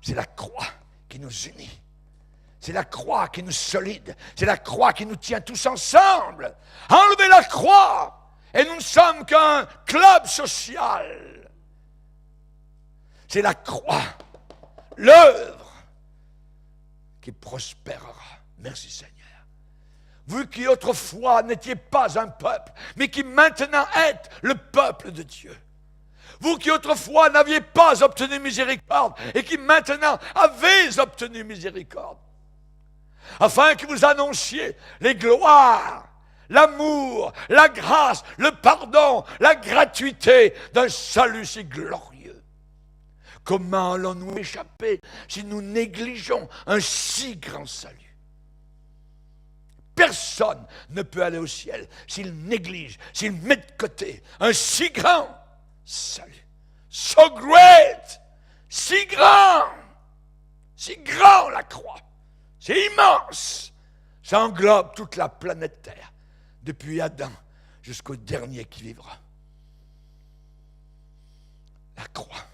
C'est la croix qui nous unit. C'est la croix qui nous solide. C'est la croix qui nous tient tous ensemble. Enlevez la croix et nous ne sommes qu'un club social. C'est la croix, l'œuvre qui prospérera. Merci Seigneur. Vous qui autrefois n'étiez pas un peuple, mais qui maintenant êtes le peuple de Dieu. Vous qui autrefois n'aviez pas obtenu miséricorde et qui maintenant avez obtenu miséricorde. Afin que vous annonciez les gloires, l'amour, la grâce, le pardon, la gratuité d'un salut si glorieux. Comment allons-nous échapper si nous négligeons un si grand salut? Personne ne peut aller au ciel s'il néglige, s'il met de côté un si grand salut. So great, si grand la croix. C'est immense. Ça englobe toute la planète Terre, depuis Adam jusqu'au dernier qui vivra. La croix.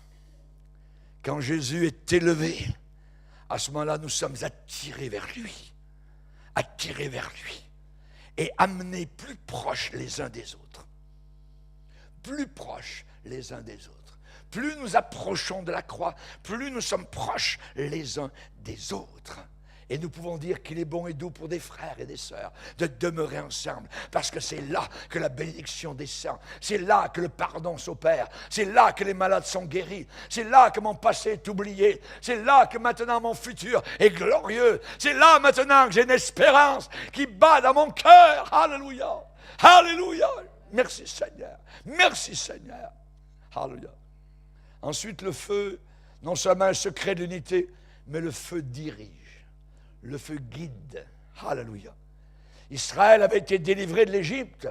Quand Jésus est élevé, à ce moment-là, nous sommes attirés vers lui. Attirés vers lui. Et amenés plus proches les uns des autres. Plus proches les uns des autres. Plus nous approchons de la croix, plus nous sommes proches les uns des autres. Et nous pouvons dire qu'il est bon et doux pour des frères et des sœurs de demeurer ensemble. Parce que c'est là que la bénédiction descend. C'est là que le pardon s'opère. C'est là que les malades sont guéris. C'est là que mon passé est oublié. C'est là que maintenant mon futur est glorieux. C'est là maintenant que j'ai une espérance qui bat dans mon cœur. Alléluia. Alléluia. Merci Seigneur. Merci Seigneur. Alléluia. Ensuite, le feu, non seulement un secret d'unité, mais le feu dirige. Le feu guide. Alléluia. Israël avait été délivré de l'Égypte.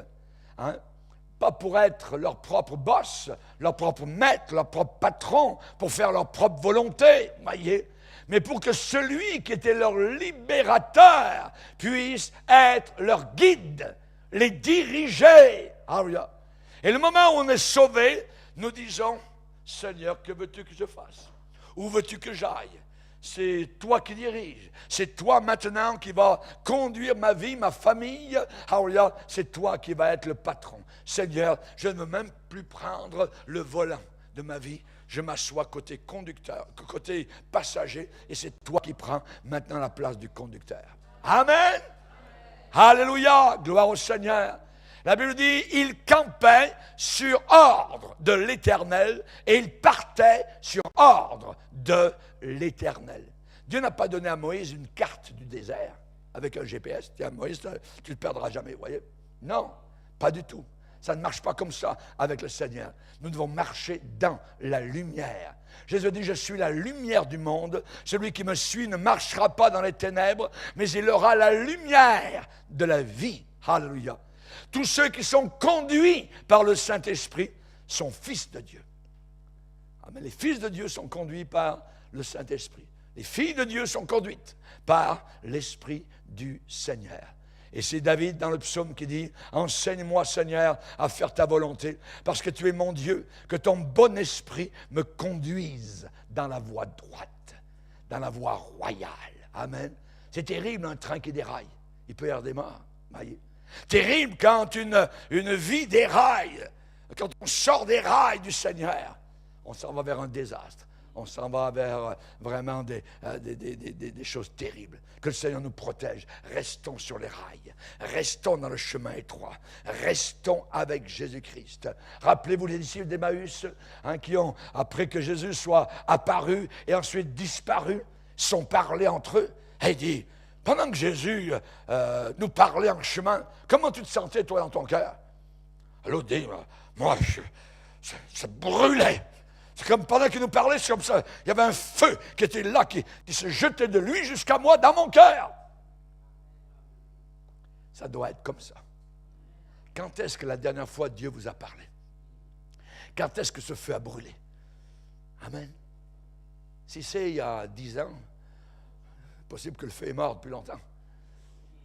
Pas pour être leur propre boss, leur propre maître, leur propre patron, pour faire leur propre volonté, voyez, mais pour que celui qui était leur libérateur puisse être leur guide, les diriger. Alléluia. Et le moment où on est sauvé, nous disons, Seigneur, que veux-tu que je fasse? Où veux-tu que j'aille? C'est toi qui diriges. C'est toi maintenant qui vas conduire ma vie, ma famille. Alléluia. C'est toi qui vas être le patron. Seigneur, je ne veux même plus prendre le volant de ma vie. Je m'assois côté conducteur, côté passager, et c'est toi qui prends maintenant la place du conducteur. Amen. Alléluia. Gloire au Seigneur. La Bible dit, il campait sur ordre de l'Éternel et il partait sur ordre de l'Éternel. Dieu n'a pas donné à Moïse une carte du désert avec un GPS. Tiens, Moïse, tu ne le perdras jamais, vous voyez? Non, pas du tout. Ça ne marche pas comme ça avec le Seigneur. Nous devons marcher dans la lumière. Jésus dit, je suis la lumière du monde. Celui qui me suit ne marchera pas dans les ténèbres, mais il aura la lumière de la vie. Alléluia. Tous ceux qui sont conduits par le Saint-Esprit sont fils de Dieu. Amen. Les fils de Dieu sont conduits par le Saint-Esprit. Les filles de Dieu sont conduites par l'Esprit du Seigneur. Et c'est David dans le psaume qui dit, « Enseigne-moi, Seigneur, à faire ta volonté, parce que tu es mon Dieu, que ton bon esprit me conduise dans la voie droite, dans la voie royale. » Amen. C'est terrible un train qui déraille. Il peut y avoir des morts. Voyez. Terrible quand une vie déraille, quand on sort des rails du Seigneur, on s'en va vers un désastre, on s'en va vers vraiment des choses terribles. Que le Seigneur nous protège. Restons sur les rails, restons dans le chemin étroit, restons avec Jésus-Christ. Rappelez-vous les disciples d'Emmaüs, qui ont, après que Jésus soit apparu et ensuite disparu, sont parlés entre eux, et il dit, pendant que Jésus nous parlait en chemin, comment tu te sentais, toi, dans ton cœur? L'autre dit, moi, ça brûlait. C'est comme pendant qu'il nous parlait, c'est comme ça. Il y avait un feu qui était là, qui se jetait de lui jusqu'à moi, dans mon cœur. Ça doit être comme ça. Quand est-ce que la dernière fois Dieu vous a parlé? Quand est-ce que ce feu a brûlé? Amen. Si c'est il y a 10 ans, possible que le feu est mort depuis longtemps.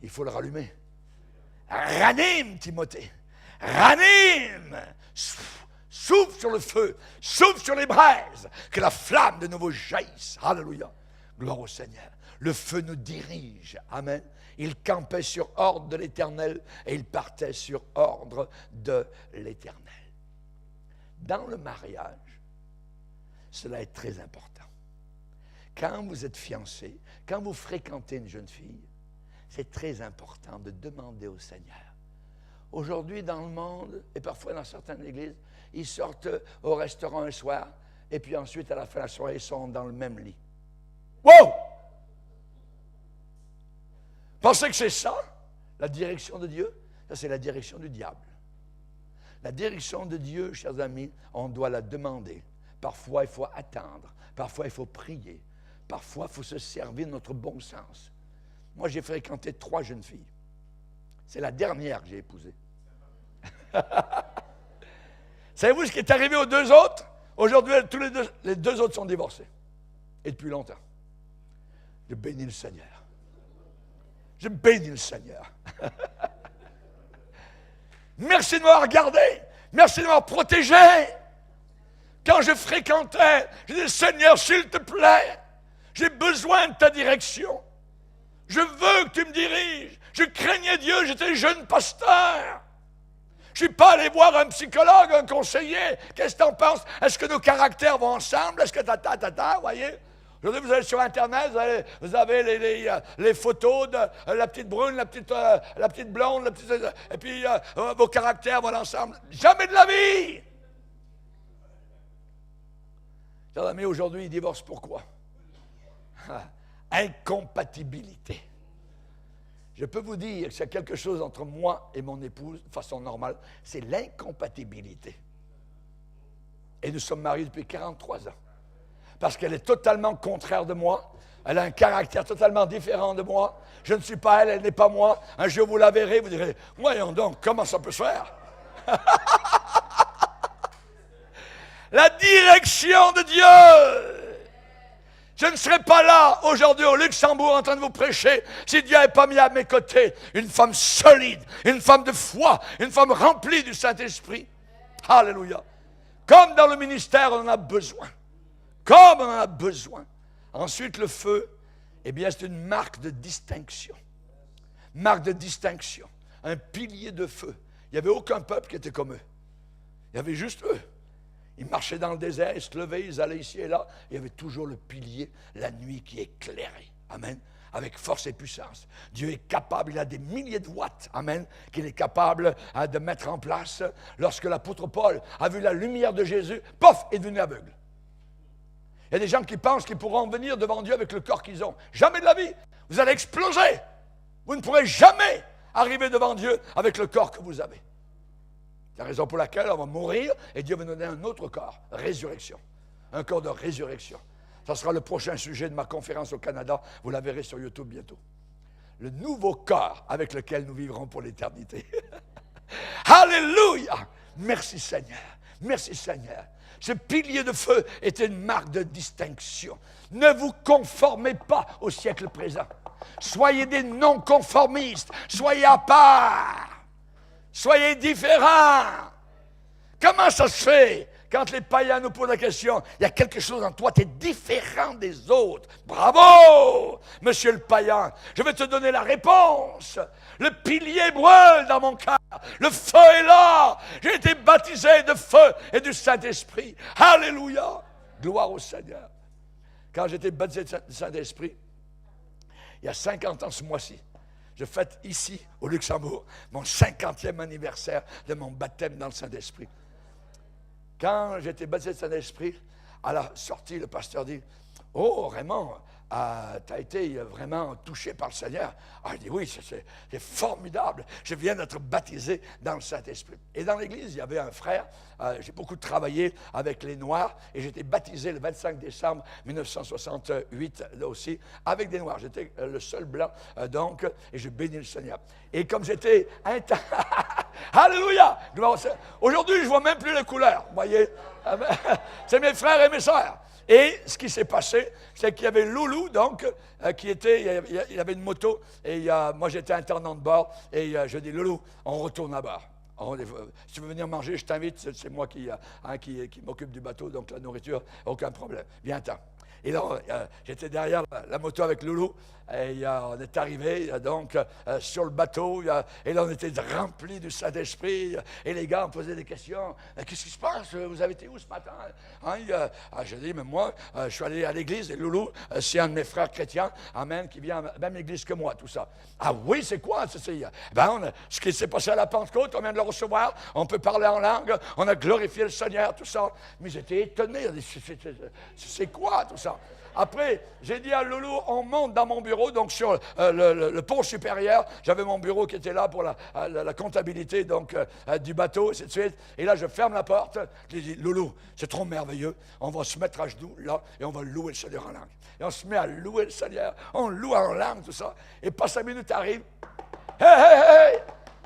Il faut le rallumer. Ranime, Timothée. Ranime. Souffle sur le feu. Souffle sur les braises. Que la flamme de nouveau jaillisse. Alléluia. Gloire au Seigneur. Le feu nous dirige. Amen. Il campait sur ordre de l'Éternel et il partait sur ordre de l'Éternel. Dans le mariage, cela est très important. Quand vous êtes fiancé, quand vous fréquentez une jeune fille, c'est très important de demander au Seigneur. Aujourd'hui, dans le monde, et parfois dans certaines églises, ils sortent au restaurant un soir, et puis ensuite, à la fin de la soirée, ils sont dans le même lit. Wow! Pensez que c'est ça, la direction de Dieu? Ça, c'est la direction du diable. La direction de Dieu, chers amis, on doit la demander. Parfois, il faut attendre. Parfois, il faut prier. Parfois, il faut se servir de notre bon sens. Moi, j'ai fréquenté 3 jeunes filles. C'est la dernière que j'ai épousée. Savez-vous ce qui est arrivé aux 2 autres? Aujourd'hui, les deux autres sont divorcés. Et depuis longtemps. Je bénis le Seigneur. Je bénis le Seigneur. Merci de m'avoir gardé. Merci de m'avoir protégé. Quand je fréquentais, je disais, Seigneur, s'il te plaît, j'ai besoin de ta direction. Je veux que tu me diriges. Je craignais Dieu, j'étais jeune pasteur. Je ne suis pas allé voir un psychologue, un conseiller. Qu'est-ce que tu en penses? Est-ce que nos caractères vont ensemble? Est-ce que vous voyez? Aujourd'hui, vous allez sur Internet, vous avez les photos de la petite brune, la petite blonde, et puis vos caractères vont ensemble. Jamais de la vie! Chers amis, aujourd'hui, ils divorcent pourquoi? Incompatibilité. Je peux vous dire que c'est quelque chose entre moi et mon épouse, de façon normale, c'est l'incompatibilité. Et nous sommes mariés depuis 43 ans. Parce qu'elle est totalement contraire de moi. Elle a un caractère totalement différent de moi. Je ne suis pas elle, elle n'est pas moi. Un jour, vous la verrez, vous direz, voyons donc, comment ça peut se faire? La direction de Dieu. Je ne serais pas là aujourd'hui au Luxembourg en train de vous prêcher si Dieu n'avait pas mis à mes côtés une femme solide, une femme de foi, une femme remplie du Saint-Esprit. Alléluia. Comme dans le ministère, on en a besoin. Comme on en a besoin. Ensuite, le feu, eh bien, c'est une marque de distinction. Marque de distinction. Un pilier de feu. Il n'y avait aucun peuple qui était comme eux. Il y avait juste eux. Ils marchaient dans le désert, ils se levaient, ils allaient ici et là. Il y avait toujours le pilier, la nuit qui éclairait. Amen. Avec force et puissance. Dieu est capable, il a des milliers de watts, amen, qu'il est capable de mettre en place. Lorsque l'apôtre Paul a vu la lumière de Jésus, pof, est devenu aveugle. Il y a des gens qui pensent qu'ils pourront venir devant Dieu avec le corps qu'ils ont. Jamais de la vie. Vous allez exploser. Vous ne pourrez jamais arriver devant Dieu avec le corps que vous avez. C'est la raison pour laquelle on va mourir et Dieu va nous donner un autre corps. Résurrection. Un corps de résurrection. Ça sera le prochain sujet de ma conférence au Canada. Vous la verrez sur YouTube bientôt. Le nouveau corps avec lequel nous vivrons pour l'éternité. Alléluia! Merci Seigneur. Merci Seigneur. Ce pilier de feu était une marque de distinction. Ne vous conformez pas au siècle présent. Soyez des non-conformistes. Soyez à part. Soyez différents. Comment ça se fait? Quand les païens nous posent la question, il y a quelque chose en toi, tu es différent des autres. Bravo, monsieur le païen. Je vais te donner la réponse. Le pilier brûle dans mon cœur. Le feu est là. J'ai été baptisé de feu et du Saint-Esprit. Alléluia. Gloire au Seigneur. Quand j'ai été baptisé du Saint-Esprit, il y a 50 ans ce mois-ci, je fête ici, au Luxembourg, mon 50e anniversaire de mon baptême dans le Saint-Esprit. Quand j'étais baptisé de Saint-Esprit, à la sortie, le pasteur dit, « Oh, Raymond, tu as été vraiment touché par le Seigneur. » Ah, je dis, « Oui, c'est formidable. Je viens d'être baptisé dans le Saint-Esprit. » Et dans l'église, il y avait un frère, j'ai beaucoup travaillé avec les Noirs, et j'ai été baptisé le 25 décembre 1968, là aussi, avec des Noirs. J'étais le seul blanc, donc, et je bénis le Seigneur. Et comme j'étais Alléluia! Aujourd'hui, je ne vois même plus les couleurs, vous voyez. C'est mes frères et mes sœurs. Et ce qui s'est passé, c'est qu'il y avait Loulou, donc, il avait une moto, et moi j'étais intendant de bord, et je dis, Loulou, on retourne à bord. Si tu veux venir manger, je t'invite, c'est moi qui m'occupe du bateau, donc la nourriture, aucun problème. Viens-t'en. Et là, j'étais derrière la moto avec Loulou, et on est arrivé donc sur le bateau, et là on était remplis du Saint-Esprit, et les gars me posaient des questions. Qu'est-ce qui se passe? Vous avez été où ce matin? Je dis, mais moi, je suis allé à l'église, et Loulou, c'est un de mes frères chrétiens, amen, qui vient à la même église que moi, tout ça. Ah oui, c'est quoi? Ce qui s'est passé à la Pentecôte, on vient de le recevoir, on peut parler en langue, on a glorifié le Seigneur, tout ça. Mais j'étais étonné, c'est quoi tout ça? Après, j'ai dit à Loulou, on monte dans mon bureau, donc sur le pont supérieur. J'avais mon bureau qui était là pour la comptabilité donc, du bateau, et ainsi de suite. Et là, je ferme la porte. Je lui dis, Loulou, c'est trop merveilleux. On va se mettre à genoux, là, et on va louer le Seigneur en langue. Et on se met à louer le Seigneur. On loue en langue, tout ça. Et pas 5 minutes arrivent. Hey, hey, hey!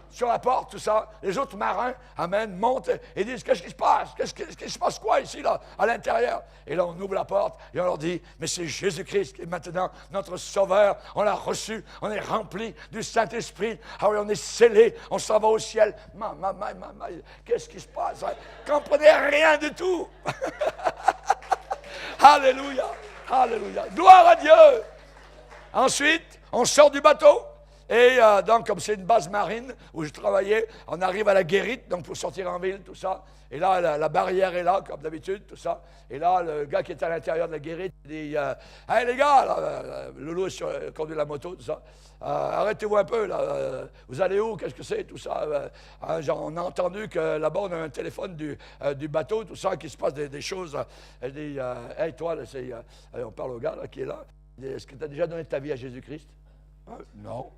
Sur la porte, tout ça, les autres marins, amen, montent et disent, qu'est-ce qui se passe? Qu'est-ce qui se passe quoi ici, là, à l'intérieur? Et là, on ouvre la porte et on leur dit, mais c'est Jésus-Christ qui est maintenant notre Sauveur. On l'a reçu, on est rempli du Saint-Esprit. Ah oui, on est scellé, on s'en va au ciel. Qu'est-ce qui se passe? Vous ne comprenez rien du tout. Alléluia, alléluia. Gloire à Dieu. Ensuite, on sort du bateau. Et donc, comme c'est une base marine où je travaillais, on arrive à la Guérite, donc pour sortir en ville, tout ça. Et là, la barrière est là, comme d'habitude, tout ça. Et là, le gars qui est à l'intérieur de la Guérite, il dit hey les gars, là, Loulou conduit la moto, tout ça. Arrêtez-vous un peu, là. Vous allez où? Qu'est-ce que c'est? Tout ça. Genre, on a entendu que là-bas, on a un téléphone du bateau, tout ça, qu'il se passe des choses. Elle dit hey, toi, là, on parle au gars là, qui est là. Est-ce que tu as déjà donné ta vie à Jésus-Christ? Non.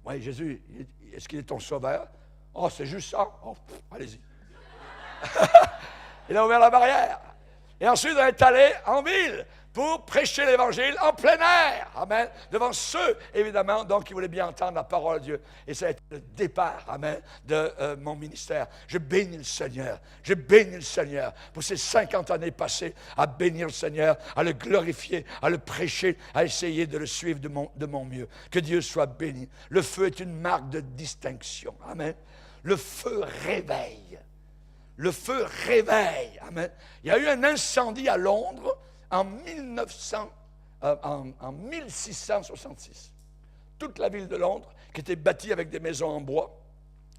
Oui, Jésus, est-ce qu'il est ton sauveur? Oh, c'est juste ça? Oh, allez-y. Il a ouvert la barrière. Et ensuite, on est allé en ville pour prêcher l'Évangile en plein air. Amen. Devant ceux, évidemment, donc, qui voulaient bien entendre la parole de Dieu. Et ça a été le départ, amen, de mon ministère. Je bénis le Seigneur. Je bénis le Seigneur pour ces 50 années passées à bénir le Seigneur, à le glorifier, à le prêcher, à essayer de le suivre de mon mieux. Que Dieu soit béni. Le feu est une marque de distinction. Amen. Le feu réveille. Le feu réveille. Amen. Il y a eu un incendie à Londres en 1666. Toute la ville de Londres, qui était bâtie avec des maisons en bois,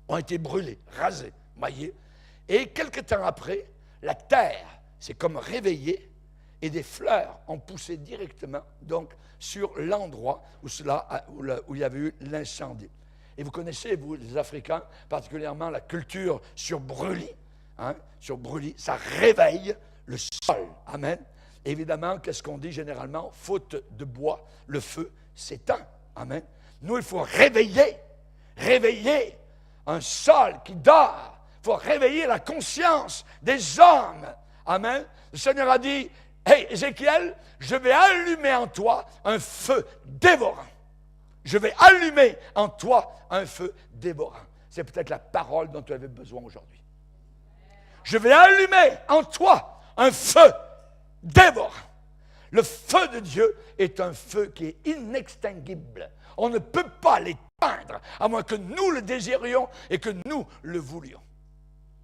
ont été brûlées, rasées, maillées. Et quelque temps après, la terre s'est comme réveillée et des fleurs ont poussé directement donc, sur l'endroit où il y avait eu l'incendie. Et vous connaissez, vous, les Africains, particulièrement la culture sur brûlis. Sur brûlis, ça réveille le sol. Amen. Évidemment, qu'est-ce qu'on dit généralement? Faute de bois, le feu s'éteint. Amen. Nous, il faut réveiller un sol qui dort. Il faut réveiller la conscience des hommes. Amen. Le Seigneur a dit, hey, Ézéchiel, je vais allumer en toi un feu dévorant. Je vais allumer en toi un feu dévorant. C'est peut-être la parole dont tu avais besoin aujourd'hui. Je vais allumer en toi un feu dévorant. Le feu de Dieu est un feu qui est inextinguible. On ne peut pas l'éteindre, à moins que nous le désirions et que nous le voulions.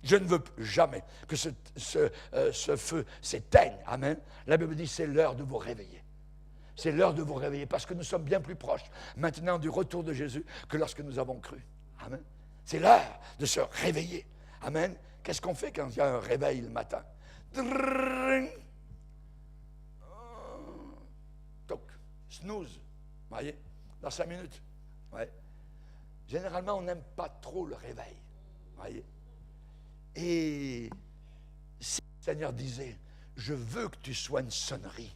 Je ne veux jamais que ce feu s'éteigne. Amen. La Bible dit, c'est l'heure de vous réveiller. C'est l'heure de vous réveiller, parce que nous sommes bien plus proches maintenant du retour de Jésus que lorsque nous avons cru. Amen. C'est l'heure de se réveiller. Amen. Qu'est-ce qu'on fait quand il y a un réveil le matin? Toc, snooze. Vous voyez? Dans 5 minutes. Ouais. Généralement, on n'aime pas trop le réveil. Vous voyez? Et si le Seigneur disait, je veux que tu sois une sonnerie.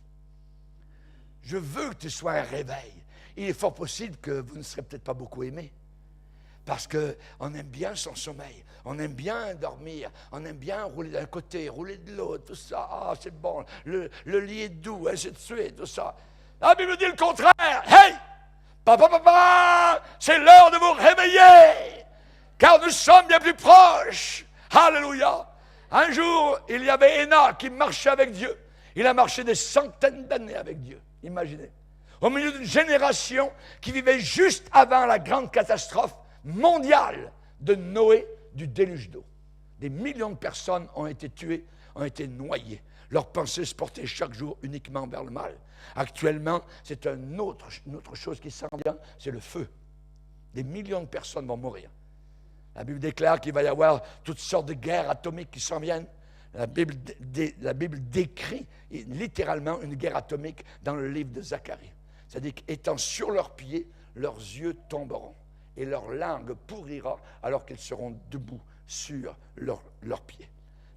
Je veux que tu sois un réveil. Il est fort possible que vous ne serez peut-être pas beaucoup aimé. Parce qu'on aime bien son sommeil, on aime bien dormir, on aime bien rouler d'un côté, rouler de l'autre, tout ça. Ah, c'est bon, le lit est doux, ainsi de suite, tout ça. La Bible dit le contraire. Hey! Papa, c'est l'heure de vous réveiller, car nous sommes bien plus proches. Alléluia. Un jour, il y avait Enoch qui marchait avec Dieu. Il a marché des centaines d'années avec Dieu. Imaginez. Au milieu d'une génération qui vivait juste avant la grande catastrophe mondiale de Noé, du déluge d'eau. Des millions de personnes ont été tuées, ont été noyées. Leurs pensées se portaient chaque jour uniquement vers le mal. Actuellement, c'est une autre chose qui s'en vient, c'est le feu. Des millions de personnes vont mourir. La Bible déclare qu'il va y avoir toutes sortes de guerres atomiques qui s'en viennent. La Bible décrit littéralement une guerre atomique dans le livre de Zacharie. C'est-à-dire qu'étant sur leurs pieds, leurs yeux tomberont et leur langue pourrira alors qu'ils seront debout sur leurs pieds.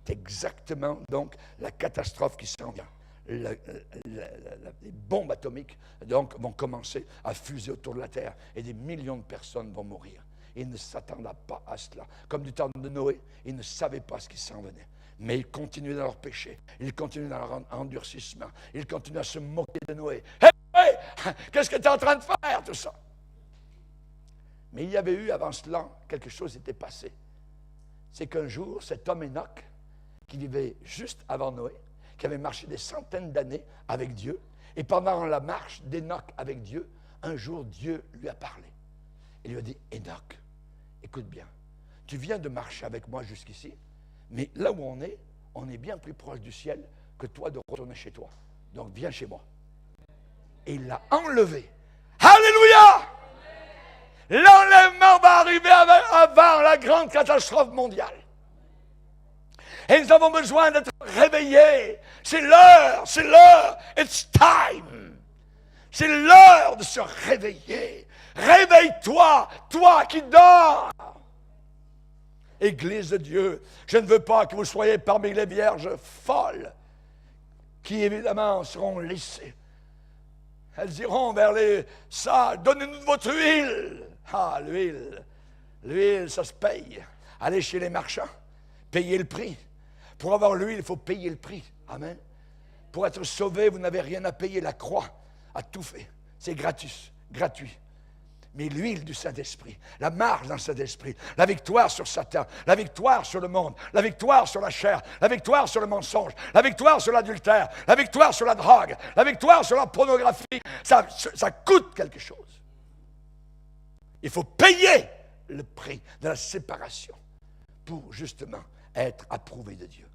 C'est exactement donc la catastrophe qui s'en vient. Les bombes atomiques donc vont commencer à fuser autour de la terre et des millions de personnes vont mourir. Ils ne s'attendaient pas à cela. Comme du temps de Noé, ils ne savaient pas ce qui s'en venait. Mais ils continuaient dans leur péché, ils continuaient dans leur endurcissement, ils continuaient à se moquer de Noé. Hey, qu'est-ce que tu es en train de faire, tout ça? Mais il y avait eu avant cela, quelque chose s'était passé. C'est qu'un jour, cet homme Enoch, qui vivait juste avant Noé, qui avait marché des centaines d'années avec Dieu, et pendant la marche d'Enoch avec Dieu, un jour Dieu lui a parlé. Il lui a dit, Enoch, écoute bien, tu viens de marcher avec moi jusqu'ici, mais là où on est bien plus proche du ciel que toi de retourner chez toi. Donc viens chez moi. Et il l'a enlevé. Alléluia! L'enlèvement va arriver avant la grande catastrophe mondiale. Et nous avons besoin d'être réveillés. C'est l'heure, it's time. C'est l'heure de se réveiller. Réveille-toi, toi qui dors. Église de Dieu, je ne veux pas que vous soyez parmi les vierges folles qui évidemment seront laissées. Elles iront vers les sages. Donnez-nous de votre huile. Ah, l'huile, ça se paye. Allez chez les marchands, payez le prix. Pour avoir l'huile, il faut payer le prix. Amen. Pour être sauvé, vous n'avez rien à payer. La croix a tout fait. C'est gratuit. Mais l'huile du Saint-Esprit, la marche dans le Saint-Esprit, la victoire sur Satan, la victoire sur le monde, la victoire sur la chair, la victoire sur le mensonge, la victoire sur l'adultère, la victoire sur la drogue, la victoire sur la pornographie, ça coûte quelque chose. Il faut payer le prix de la séparation pour justement être approuvé de Dieu.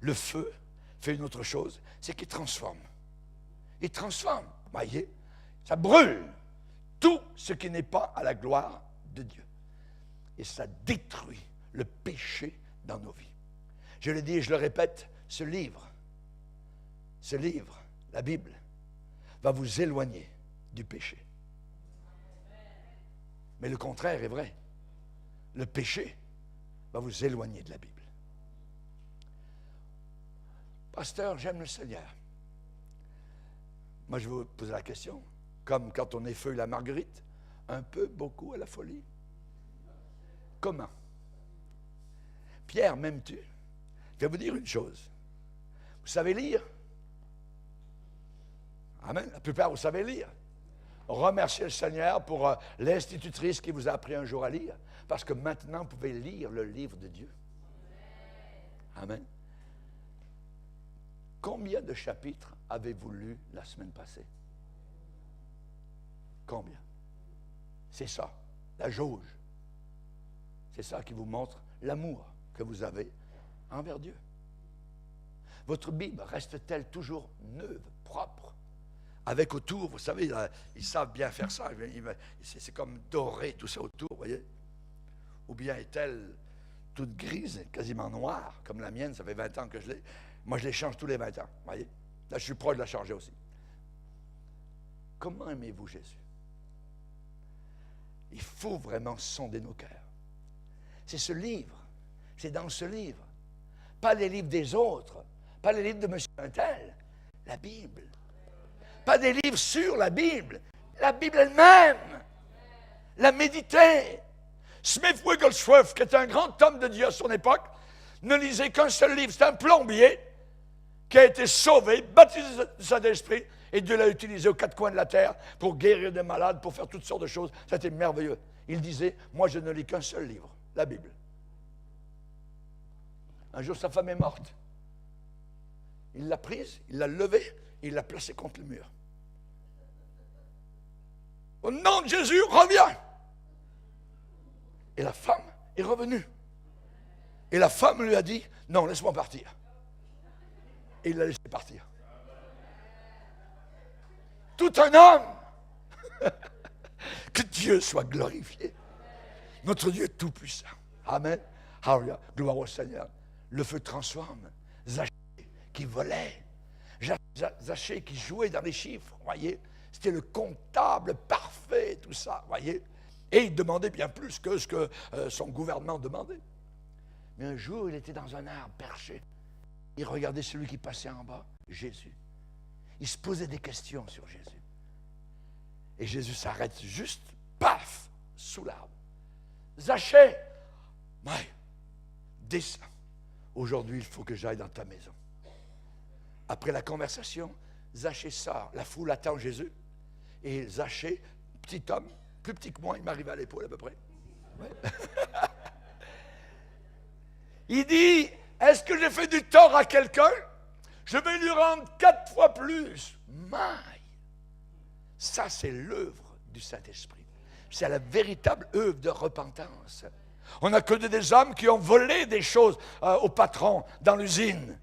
Le feu fait une autre chose, c'est qu'il transforme. Il transforme, voyez, ça brûle tout ce qui n'est pas à la gloire de Dieu. Et ça détruit le péché dans nos vies. Je le dis et je le répète, ce livre, la Bible, va vous éloigner du péché. Mais le contraire est vrai. Le péché va vous éloigner de la Bible. Pasteur, j'aime le Seigneur. Moi, je vais vous poser la question. Comme quand on effeuille la marguerite, un peu, beaucoup à la folie. Comment? Pierre, m'aimes-tu? Je vais vous dire une chose. Vous savez lire? Amen. La plupart, vous savez lire. Remerciez le Seigneur pour l'institutrice qui vous a appris un jour à lire, parce que maintenant, vous pouvez lire le livre de Dieu. Amen. Combien de chapitres avez-vous lu la semaine passée? Combien? C'est ça, la jauge. C'est ça qui vous montre l'amour que vous avez envers Dieu. Votre Bible reste-t-elle toujours neuve, propre, avec autour, vous savez, ils savent bien faire ça, c'est comme doré tout ça autour, vous voyez? Ou bien est-elle toute grise, quasiment noire, comme la mienne, ça fait 20 ans que je l'ai. Moi, je les change tous les 20 ans, vous voyez? Là, je suis proche de la changer aussi. Comment aimez-vous Jésus? Il faut vraiment sonder nos cœurs. C'est ce livre, c'est dans ce livre. Pas les livres des autres, pas les livres de M. Untel, la Bible. Pas des livres sur la Bible elle-même. La méditer. Smith Wigglesworth, qui était un grand homme de Dieu à son époque, ne lisait qu'un seul livre. C'est un plombier qui a été sauvé, baptisé du Saint-Esprit, et Dieu l'a utilisé aux quatre coins de la terre pour guérir des malades, pour faire toutes sortes de choses. C'était merveilleux. Il disait, moi je ne lis qu'un seul livre, la Bible. Un jour, sa femme est morte. Il l'a prise, il l'a levée, et il l'a placée contre le mur. Au nom de Jésus, reviens! Et la femme est revenue. Et la femme lui a dit, non, laisse-moi partir. Et il l'a laissé partir. Tout un homme. Que Dieu soit glorifié. Notre Dieu est tout-puissant. Amen. Alléluia. Gloire au Seigneur. Le feu transforme. Zachée qui volait. Zachée qui jouait dans les chiffres. Voyez, c'était le comptable parfait, tout ça. Voyez. Et il demandait bien plus que ce que son gouvernement demandait. Mais un jour, il était dans un arbre perché. Il regardait celui qui passait en bas, Jésus. Il se posait des questions sur Jésus. Et Jésus s'arrête juste, paf, sous l'arbre. Zachée, descends. Aujourd'hui, il faut que j'aille dans ta maison. Après la conversation, Zachée sort. La foule attend Jésus. Et Zachée, petit homme, plus petit que moi, il m'arrive à l'épaule à peu près. Ouais. Il dit, est-ce que j'ai fait du tort à quelqu'un? Je vais lui rendre 4 fois plus. Maï! Ça, c'est l'œuvre du Saint-Esprit. C'est la véritable œuvre de repentance. On a connu des hommes qui ont volé des choses au patron dans l'usine.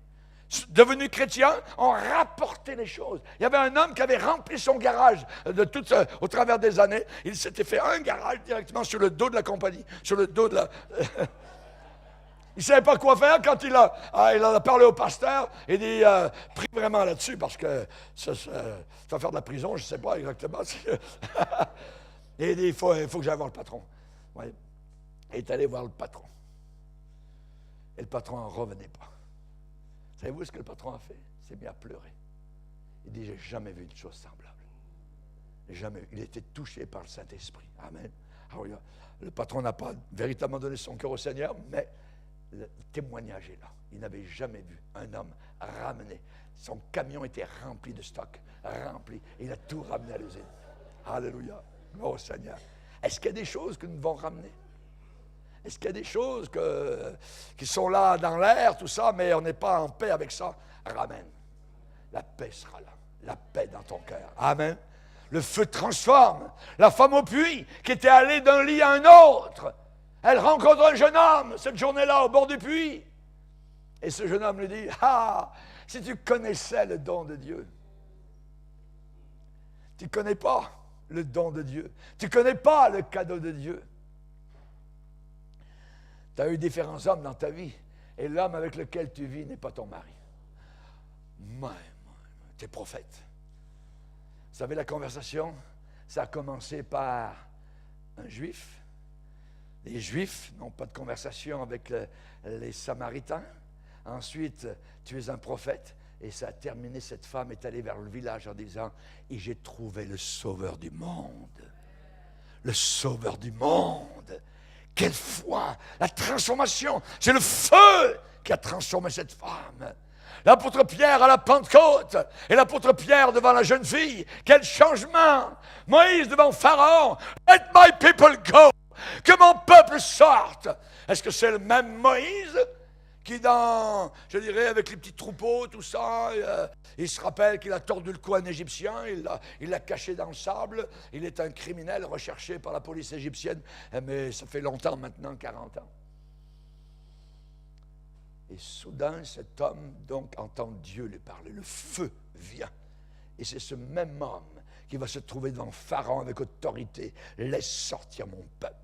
devenus chrétiens, ont rapporté les choses. Il y avait un homme qui avait rempli son garage au travers des années. Il s'était fait un garage directement sur le dos de la compagnie, sur le dos de la... Il ne savait pas quoi faire quand il en a parlé au pasteur. Il dit, prie vraiment là-dessus parce que ça va faire de la prison, je ne sais pas exactement. Et il dit, il faut que j'aille voir le patron. Ouais. Il est allé voir le patron. Et le patron n'en revenait pas. Savez-vous ce que le patron a fait? Il s'est mis à pleurer. Il dit, j'ai jamais vu une chose semblable. Jamais. Il était touché par le Saint-Esprit. Amen. Alors, le patron n'a pas véritablement donné son cœur au Seigneur, mais le témoignage est là. Il n'avait jamais vu un homme ramener. Son camion était rempli de stock, rempli. Et il a tout ramené à l'usine. Alléluia. Gloire au Seigneur. Est-ce qu'il y a des choses que nous devons ramener? Est-ce qu'il y a des choses qui sont là dans l'air, tout ça, mais on n'est pas en paix avec ça? Ramène. La paix sera là. La paix dans ton cœur. Amen. Le feu transforme. La femme au puits qui était allée d'un lit à un autre. Elle rencontre un jeune homme cette journée-là au bord du puits. Et ce jeune homme lui dit, « Ah, si tu connaissais le don de Dieu. » Tu ne connais pas le don de Dieu. Tu ne connais pas le cadeau de Dieu. Tu as eu différents hommes dans ta vie. Et l'homme avec lequel tu vis n'est pas ton mari. Tu es prophète. Vous savez, la conversation, ça a commencé par un juif. Les Juifs n'ont pas de conversation avec les Samaritains. Ensuite, tu es un prophète. Et ça a terminé, cette femme est allée vers le village en disant, « Et j'ai trouvé le sauveur du monde. » Le sauveur du monde. Quelle foi! La transformation, c'est le feu qui a transformé cette femme. L'apôtre Pierre à la Pentecôte et l'apôtre Pierre devant la jeune fille. Quel changement! Moïse devant Pharaon. « Let my people go! » Que mon peuple sorte. Est-ce que c'est le même Moïse qui je dirais, avec les petits troupeaux, tout ça, il se rappelle qu'il a tordu le cou à un Égyptien, il l'a caché dans le sable, il est un criminel recherché par la police égyptienne, mais ça fait longtemps maintenant, 40 ans. Et soudain, cet homme, donc, entend Dieu lui parler, le feu vient. Et c'est ce même homme qui va se trouver devant Pharaon avec autorité. Laisse sortir mon peuple.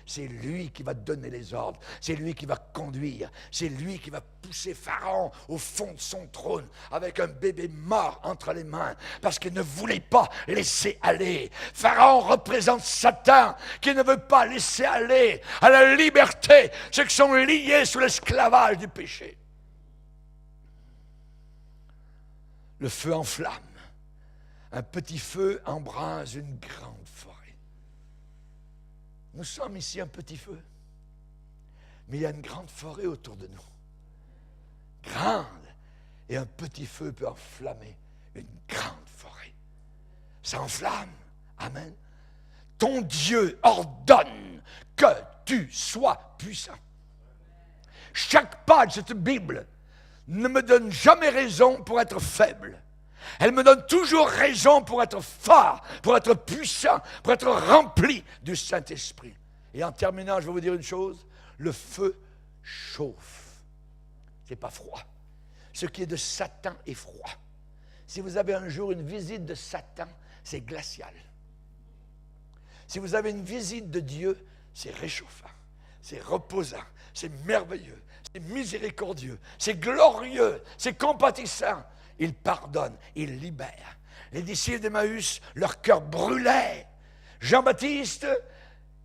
C'est lui qui va donner les ordres. C'est lui qui va conduire. C'est lui qui va pousser Pharaon au fond de son trône avec un bébé mort entre les mains parce qu'il ne voulait pas laisser aller. Pharaon représente Satan qui ne veut pas laisser aller à la liberté ceux qui sont liés sous l'esclavage du péché. Le feu enflamme. Un petit feu embrase une grande forêt. Nous sommes ici un petit feu, mais il y a une grande forêt autour de nous. Grande. Et un petit feu peut enflammer une grande forêt. Ça enflamme. Amen. Ton Dieu ordonne que tu sois puissant. Chaque page de cette Bible ne me donne jamais raison pour être faible. Elle me donne toujours raison pour être fort, pour être puissant, pour être rempli du Saint-Esprit. Et en terminant, je vais vous dire une chose, le feu chauffe. Ce n'est pas froid. Ce qui est de Satan est froid. Si vous avez un jour une visite de Satan, c'est glacial. Si vous avez une visite de Dieu, c'est réchauffant, c'est reposant, c'est merveilleux, c'est miséricordieux, c'est glorieux, c'est compatissant. Il pardonne, il libère. Les disciples d'Emmaüs, leur cœur brûlait. Jean-Baptiste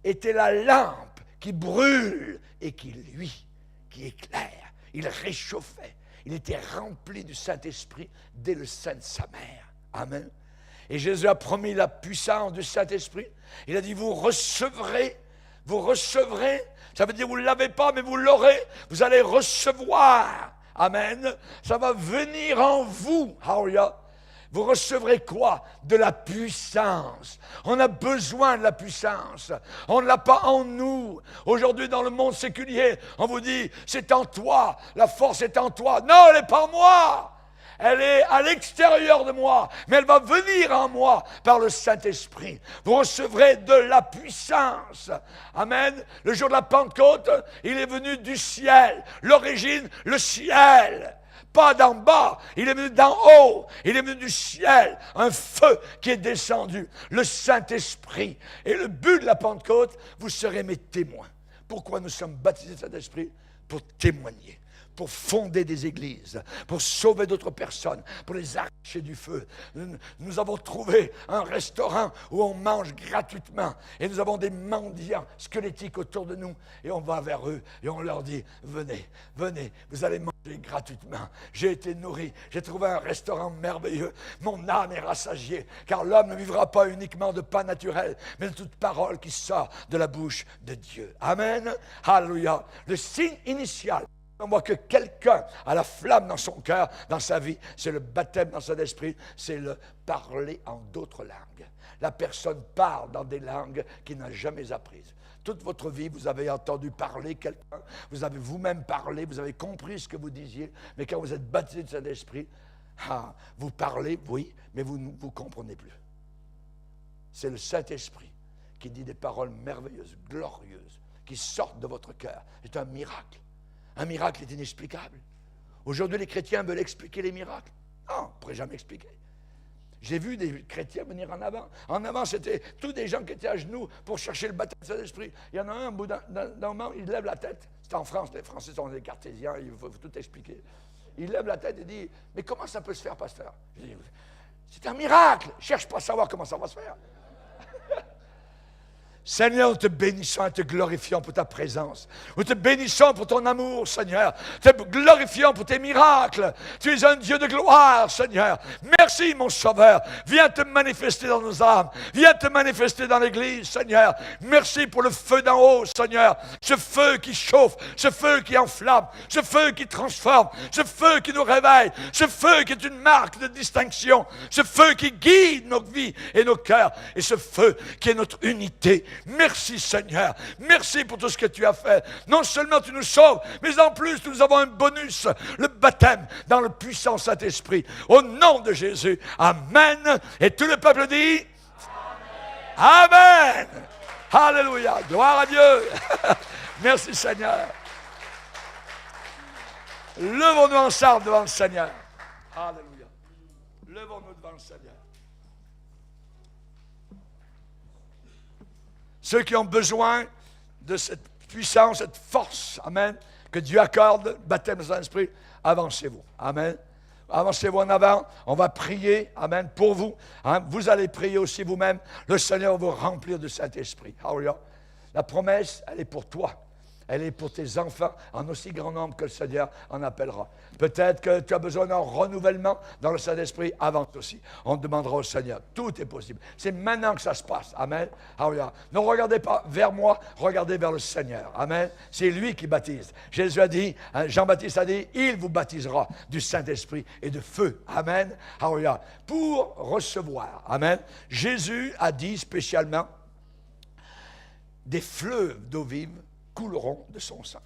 était la lampe qui brûle et qui luit, qui éclaire. Il réchauffait. Il était rempli du Saint-Esprit dès le sein de sa mère. Amen. Et Jésus a promis la puissance du Saint-Esprit. Il a dit, vous recevrez. Ça veut dire, vous ne l'avez pas, mais vous l'aurez. Vous allez recevoir. Amen. Ça va venir en vous. Hallelujah. Vous recevrez quoi? De la puissance. On a besoin de la puissance. On ne l'a pas en nous. Aujourd'hui, dans le monde séculier, on vous dit, c'est en toi. La force est en toi. Non, elle n'est pas en moi. Elle est à l'extérieur de moi, mais elle va venir en moi par le Saint-Esprit. Vous recevrez de la puissance. Amen. Le jour de la Pentecôte, il est venu du ciel. L'origine, le ciel. pas d'en bas, il est venu d'en haut, il est venu du ciel, un feu qui est descendu, le Saint-Esprit. Et le but de la Pentecôte, vous serez mes témoins. Pourquoi nous sommes baptisés de Saint-Esprit? Pour témoigner, pour fonder des églises, pour sauver d'autres personnes, pour les arracher du feu. Nous avons trouvé un restaurant où on mange gratuitement et nous avons des mendiants squelettiques autour de nous et on va vers eux et on leur dit, venez, venez, vous allez manger gratuitement. J'ai été nourri, j'ai trouvé un restaurant merveilleux, mon âme est rassasiée, car l'homme ne vivra pas uniquement de pain naturel, mais de toute parole qui sort de la bouche de Dieu. Amen, alléluia. Le signe initial, on voit que quelqu'un a la flamme dans son cœur, dans sa vie, c'est le baptême dans son esprit, c'est le parler en d'autres langues. La personne parle dans des langues qu'il n'a jamais apprises. Toute votre vie, vous avez entendu parler quelqu'un, vous avez vous-même parlé, vous avez compris ce que vous disiez, mais quand vous êtes baptisé de Saint-Esprit, vous parlez, oui, mais vous ne vous comprenez plus. C'est le Saint-Esprit qui dit des paroles merveilleuses, glorieuses, qui sortent de votre cœur. C'est un miracle. Un miracle est inexplicable. Aujourd'hui, les chrétiens veulent expliquer les miracles. Non, on ne pourrait jamais expliquer. J'ai vu des chrétiens venir en avant. En avant, c'était tous des gens qui étaient à genoux pour chercher le baptême de Saint-Esprit. Il y en a un, au bout d'un moment, il lève la tête. C'est en France, les Français sont des cartésiens, il faut tout expliquer. Il lève la tête et dit, mais comment ça peut se faire, pasteur? Je dis, c'est un miracle. Je ne cherche pas à savoir comment ça va se faire. Seigneur, nous te bénissons et te glorifions pour ta présence. Nous te bénissons pour ton amour, Seigneur. Nous te glorifions pour tes miracles. Tu es un Dieu de gloire, Seigneur. Merci, mon Sauveur. Viens te manifester dans nos âmes. Viens te manifester dans l'Église, Seigneur. Merci pour le feu d'en haut, Seigneur. Ce feu qui chauffe, ce feu qui enflamme, ce feu qui transforme, ce feu qui nous réveille, ce feu qui est une marque de distinction, ce feu qui guide nos vies et nos cœurs, et ce feu qui est notre unité. Merci Seigneur, merci pour tout ce que tu as fait. Non seulement tu nous sauves, mais en plus nous avons un bonus, le baptême dans le puissant Saint-Esprit. Au nom de Jésus, Amen. Et tout le peuple dit Amen. Amen. Alléluia, gloire à Dieu. Merci Seigneur. Levons-nous ensemble devant le Seigneur. Alléluia. Levons-nous devant le Seigneur. Ceux qui ont besoin de cette puissance, cette force, amen, que Dieu accorde, baptême de Saint-Esprit, avancez-vous, amen. Avancez-vous en avant, on va prier, amen, pour vous. Hein? Vous allez prier aussi vous-même, le Seigneur va vous remplir de Saint-Esprit. Alléluia. La promesse, elle est pour toi. Elle est pour tes enfants, en aussi grand nombre que le Seigneur en appellera. Peut-être que tu as besoin d'un renouvellement dans le Saint-Esprit, avance aussi. On demandera au Seigneur. Tout est possible. C'est maintenant que ça se passe. Amen. Alléluia. Ne regardez pas vers moi, regardez vers le Seigneur. Amen. C'est lui qui baptise. Jésus a dit, Jean-Baptiste a dit, il vous baptisera du Saint-Esprit et de feu. Amen. Alléluia. Pour recevoir. Amen. Jésus a dit spécialement, des fleuves d'eau vive couleront de son sang.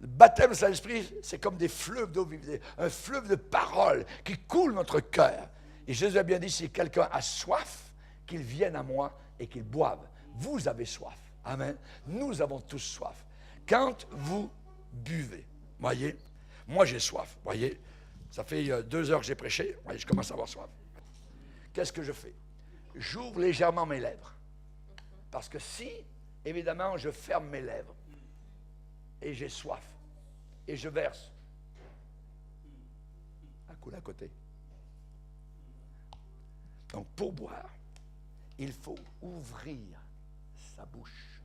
Le baptême de Saint-Esprit, c'est comme des fleuves d'eau vive, un fleuve de paroles qui coule notre cœur. Et Jésus a bien dit, si quelqu'un a soif, qu'il vienne à moi et qu'il boive. Vous avez soif. Amen. Nous avons tous soif. Quand vous buvez, voyez, moi j'ai soif, voyez, ça fait 2 heures que j'ai prêché, voyez, je commence à avoir soif. Qu'est-ce que je fais? J'ouvre légèrement mes lèvres. Parce que si, évidemment, je ferme mes lèvres et j'ai soif et je verse. Un coup à côté. Donc, pour boire, il faut ouvrir sa bouche.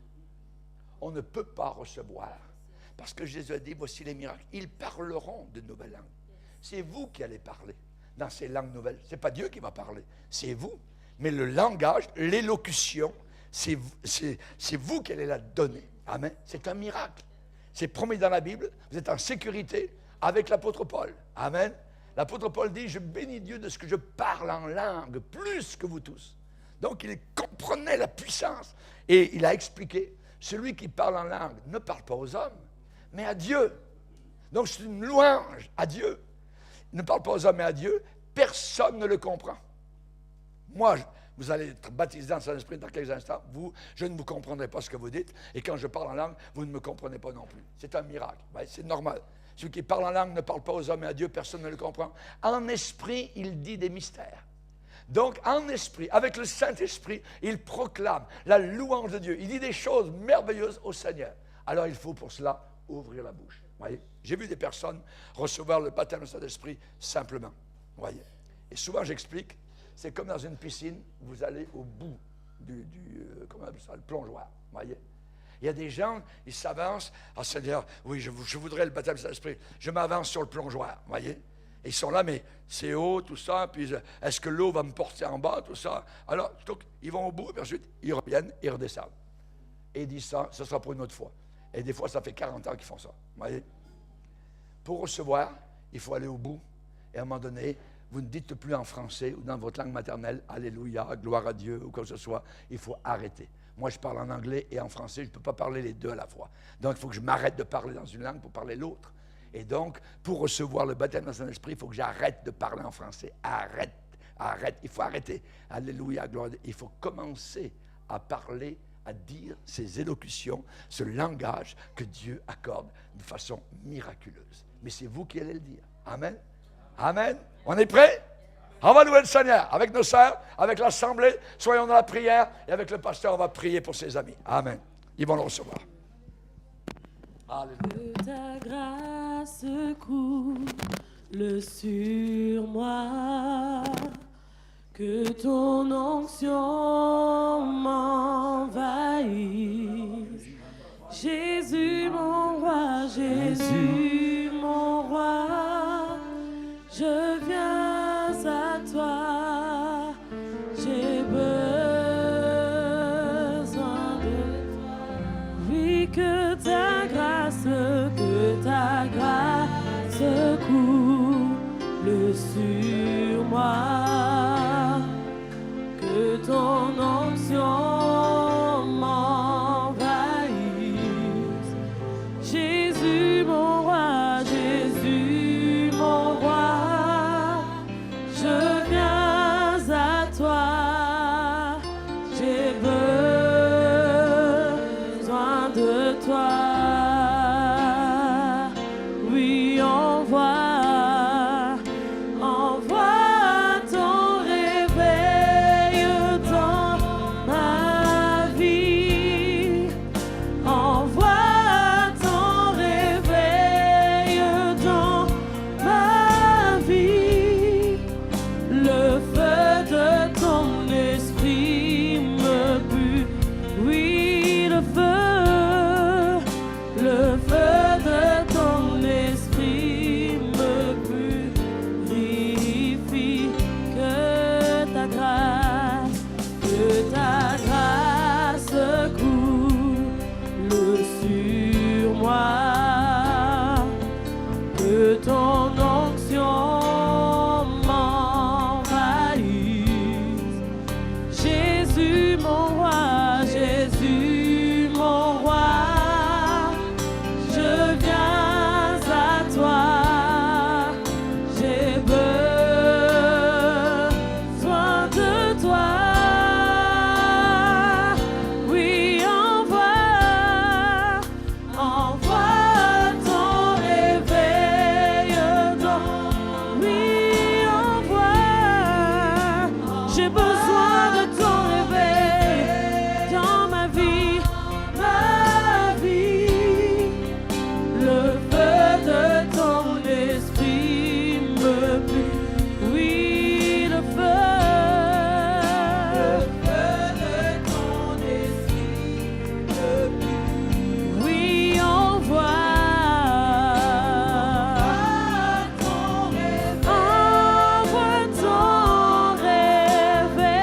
On ne peut pas recevoir parce que Jésus a dit, voici les miracles. Ils parleront de nouvelles langues. C'est vous qui allez parler dans ces langues nouvelles. Ce n'est pas Dieu qui va parler, c'est vous. Mais le langage, l'élocution, c'est vous qui allez la donner. Amen. C'est un miracle. C'est promis dans la Bible. Vous êtes en sécurité avec l'apôtre Paul. Amen. L'apôtre Paul dit, je bénis Dieu de ce que je parle en langue, plus que vous tous. Donc, il comprenait la puissance. Et il a expliqué, celui qui parle en langue ne parle pas aux hommes, mais à Dieu. Donc, c'est une louange à Dieu. Il ne parle pas aux hommes, mais à Dieu. Personne ne le comprend. Moi, vous allez être baptisé dans le Saint-Esprit dans quelques instants. Je ne vous comprendrai pas ce que vous dites. Et quand je parle en langue, vous ne me comprenez pas non plus. C'est un miracle. Ben, c'est normal. Celui qui parle en langue ne parle pas aux hommes et à Dieu, personne ne le comprend. En esprit, il dit des mystères. Donc, en esprit, avec le Saint-Esprit, il proclame la louange de Dieu. Il dit des choses merveilleuses au Seigneur. Alors, il faut pour cela ouvrir la bouche. Voyez? J'ai vu des personnes recevoir le baptême du Saint-Esprit simplement. Voyez? Et souvent, j'explique, c'est comme dans une piscine, vous allez au bout comment on appelle ça, le plongeoir. Voyez? Il y a des gens, ils s'avancent. Ah, Seigneur, oui, je voudrais le baptême du Saint-Esprit. Je m'avance sur le plongeoir. Voyez? Et ils sont là, mais c'est haut, tout ça. Puis, est-ce que l'eau va me porter en bas, tout ça? Alors, ils vont au bout, puis ensuite, ils reviennent, ils redescendent. Et ils disent ça, ce sera pour une autre fois. Et des fois, ça fait 40 ans qu'ils font ça. Voyez? Pour recevoir, il faut aller au bout. Et à un moment donné, vous ne dites plus en français ou dans votre langue maternelle, Alléluia, gloire à Dieu, ou quoi que ce soit. Il faut arrêter. Moi, je parle en anglais et en français. Je ne peux pas parler les deux à la fois. Donc, il faut que je m'arrête de parler dans une langue pour parler l'autre. Et donc, pour recevoir le baptême dans Saint-Esprit, il faut que j'arrête de parler en français. Arrête. Il faut arrêter. Alléluia, gloire à Dieu. Il faut commencer à parler, à dire ces élocutions, ce langage que Dieu accorde de façon miraculeuse. Mais c'est vous qui allez le dire. Amen. Amen. On est prêts? On va louer le Seigneur avec nos sœurs, avec l'assemblée. Soyons dans la prière et avec le pasteur, on va prier pour ses amis. Amen. Ils vont le recevoir. Alléluia. Que ta grâce coule sur moi, que ton onction m'envahisse. Jésus mon roi, Jésus mon roi, je viens à toi, j'ai besoin de toi. Oui, que ta grâce coule sur moi, que ton onction m'envahisse. Jésus mon roi, Jésus mon roi, je viens à toi, j'ai besoin de toi. Oui, envoie ton réveil dans ma vie. Envoie ton réveil dans ma vie. Le feu de ton esprit me bue. Oui, le feu de ton esprit me purifie. Que ta grâce coule sur moi, que ton onction m'envahisse. Jésus mon roi, Jésus mon roi, je viens à toi, j'ai besoin de toi. Oui, envoie ton réveil dans. Oui, envoie. J'ai besoin de ton réveil dans ma vie, Le feu de ton esprit me pue. Oui, le feu de ton esprit me pue. Oui, envoie ton réveil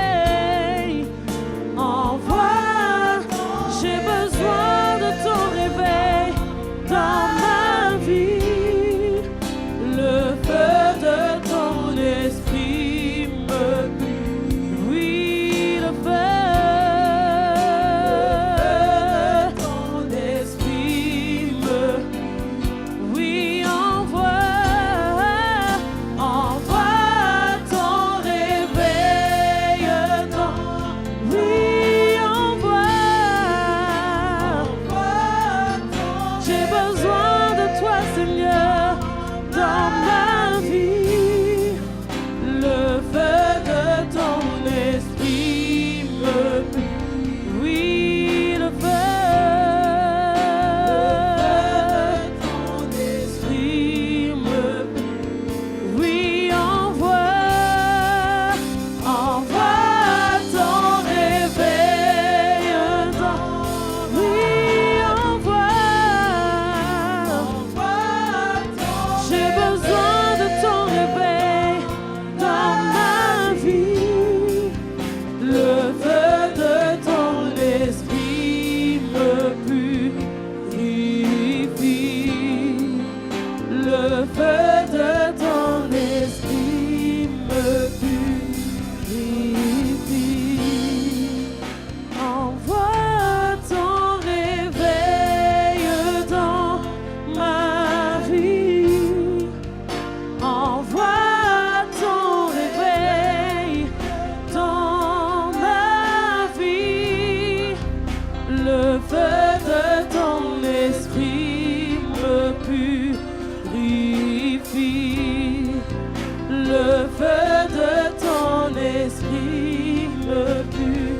esprit me purifie.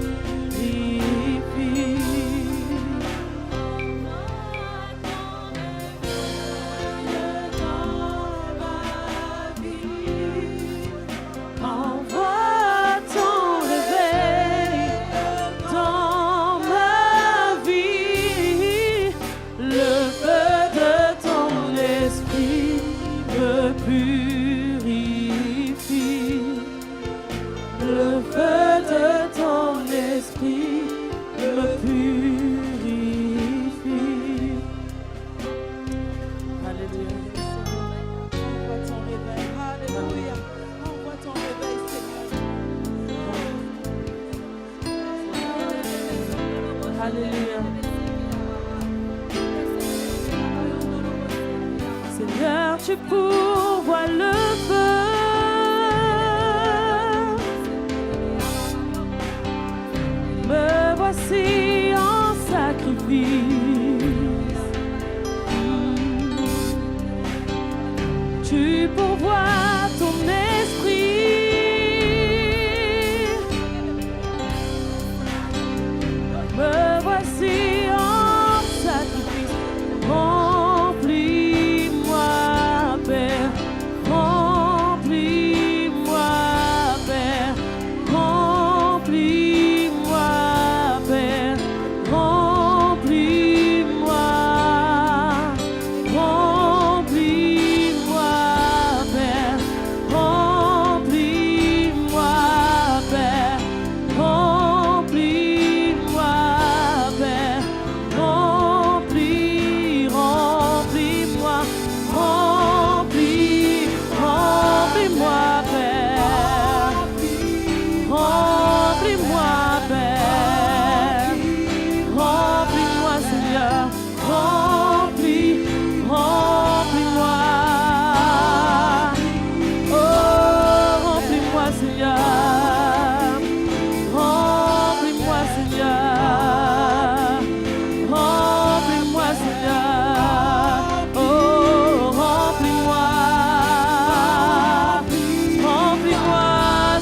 Envoie ton réveil dans ma vie. Le feu de ton esprit me purifie. Le feu de ton esprit me purifie. Alléluia. Envoie ton réveil. Alléluia. Envoie ton réveil, Seigneur. Alléluia. Seigneur, tu pourvois le feu. Me voici en sacrifice. Tu pourvois ton esprit. Me voici en sacrifice. Remplis-moi, Père. Remplis-moi, Père. Remplis-moi, Père. Remplis-moi. Remplis-moi, Père. Remplis-moi, Père. Remplis-moi, Père. Remplis-moi. Remplis-moi, Père. Remplis-moi, Père. Remplis-moi, Seigneur. Remplis-moi. Oh, remplis-moi, Seigneur. Remplis-moi, Seigneur. Remplis-moi, Seigneur. Oh, remplis-moi. Remplis-moi,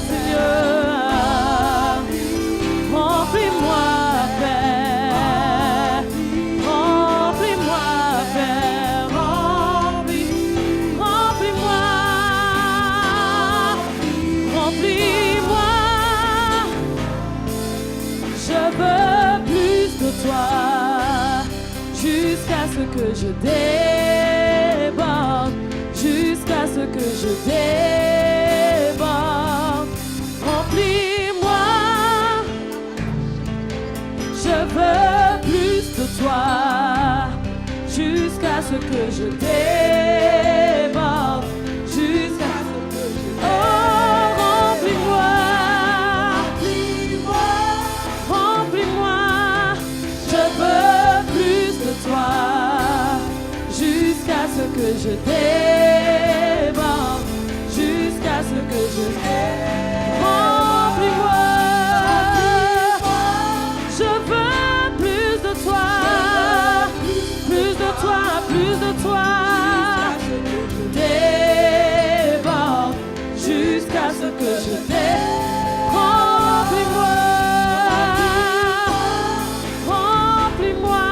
Seigneur. Remplis-moi, Père. Remplis-moi, Père. Remplis-moi. Remplis-moi. Je veux plus de toi, jusqu'à ce que je déborde, jusqu'à ce que je déborde. Remplis-moi. Je veux plus de toi, jusqu'à ce que je déborde, jusqu'à ce que je déborde. Oh, remplis-moi. Remplis-moi. Je veux plus de toi, jusqu'à ce que je déborde, jusqu'à ce que je déborde. Remplis-moi. Je veux plus de toi, plus de toi, plus de toi. Déborde, jusqu'à ce que je déborde. Remplis-moi. Remplis-moi.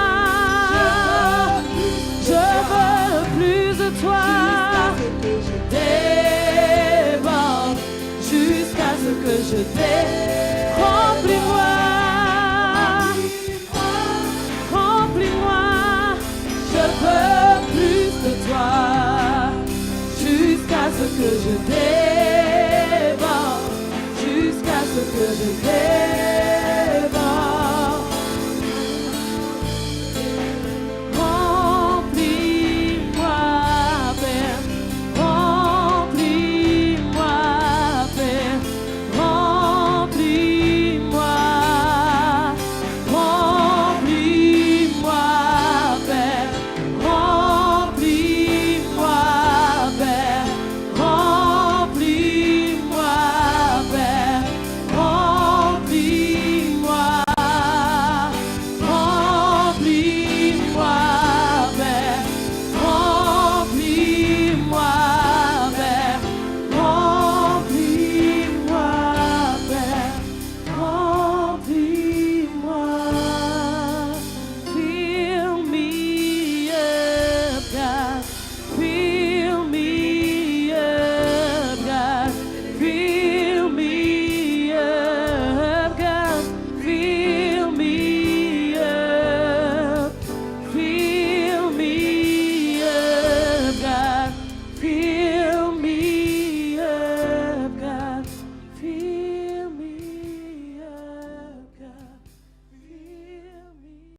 Je veux plus de toi. Déborde, jusqu'à ce que je déborde. Remplis-moi. Remplis-moi. Je veux plus de toi, jusqu'à ce que je déborde, jusqu'à ce que je déborde.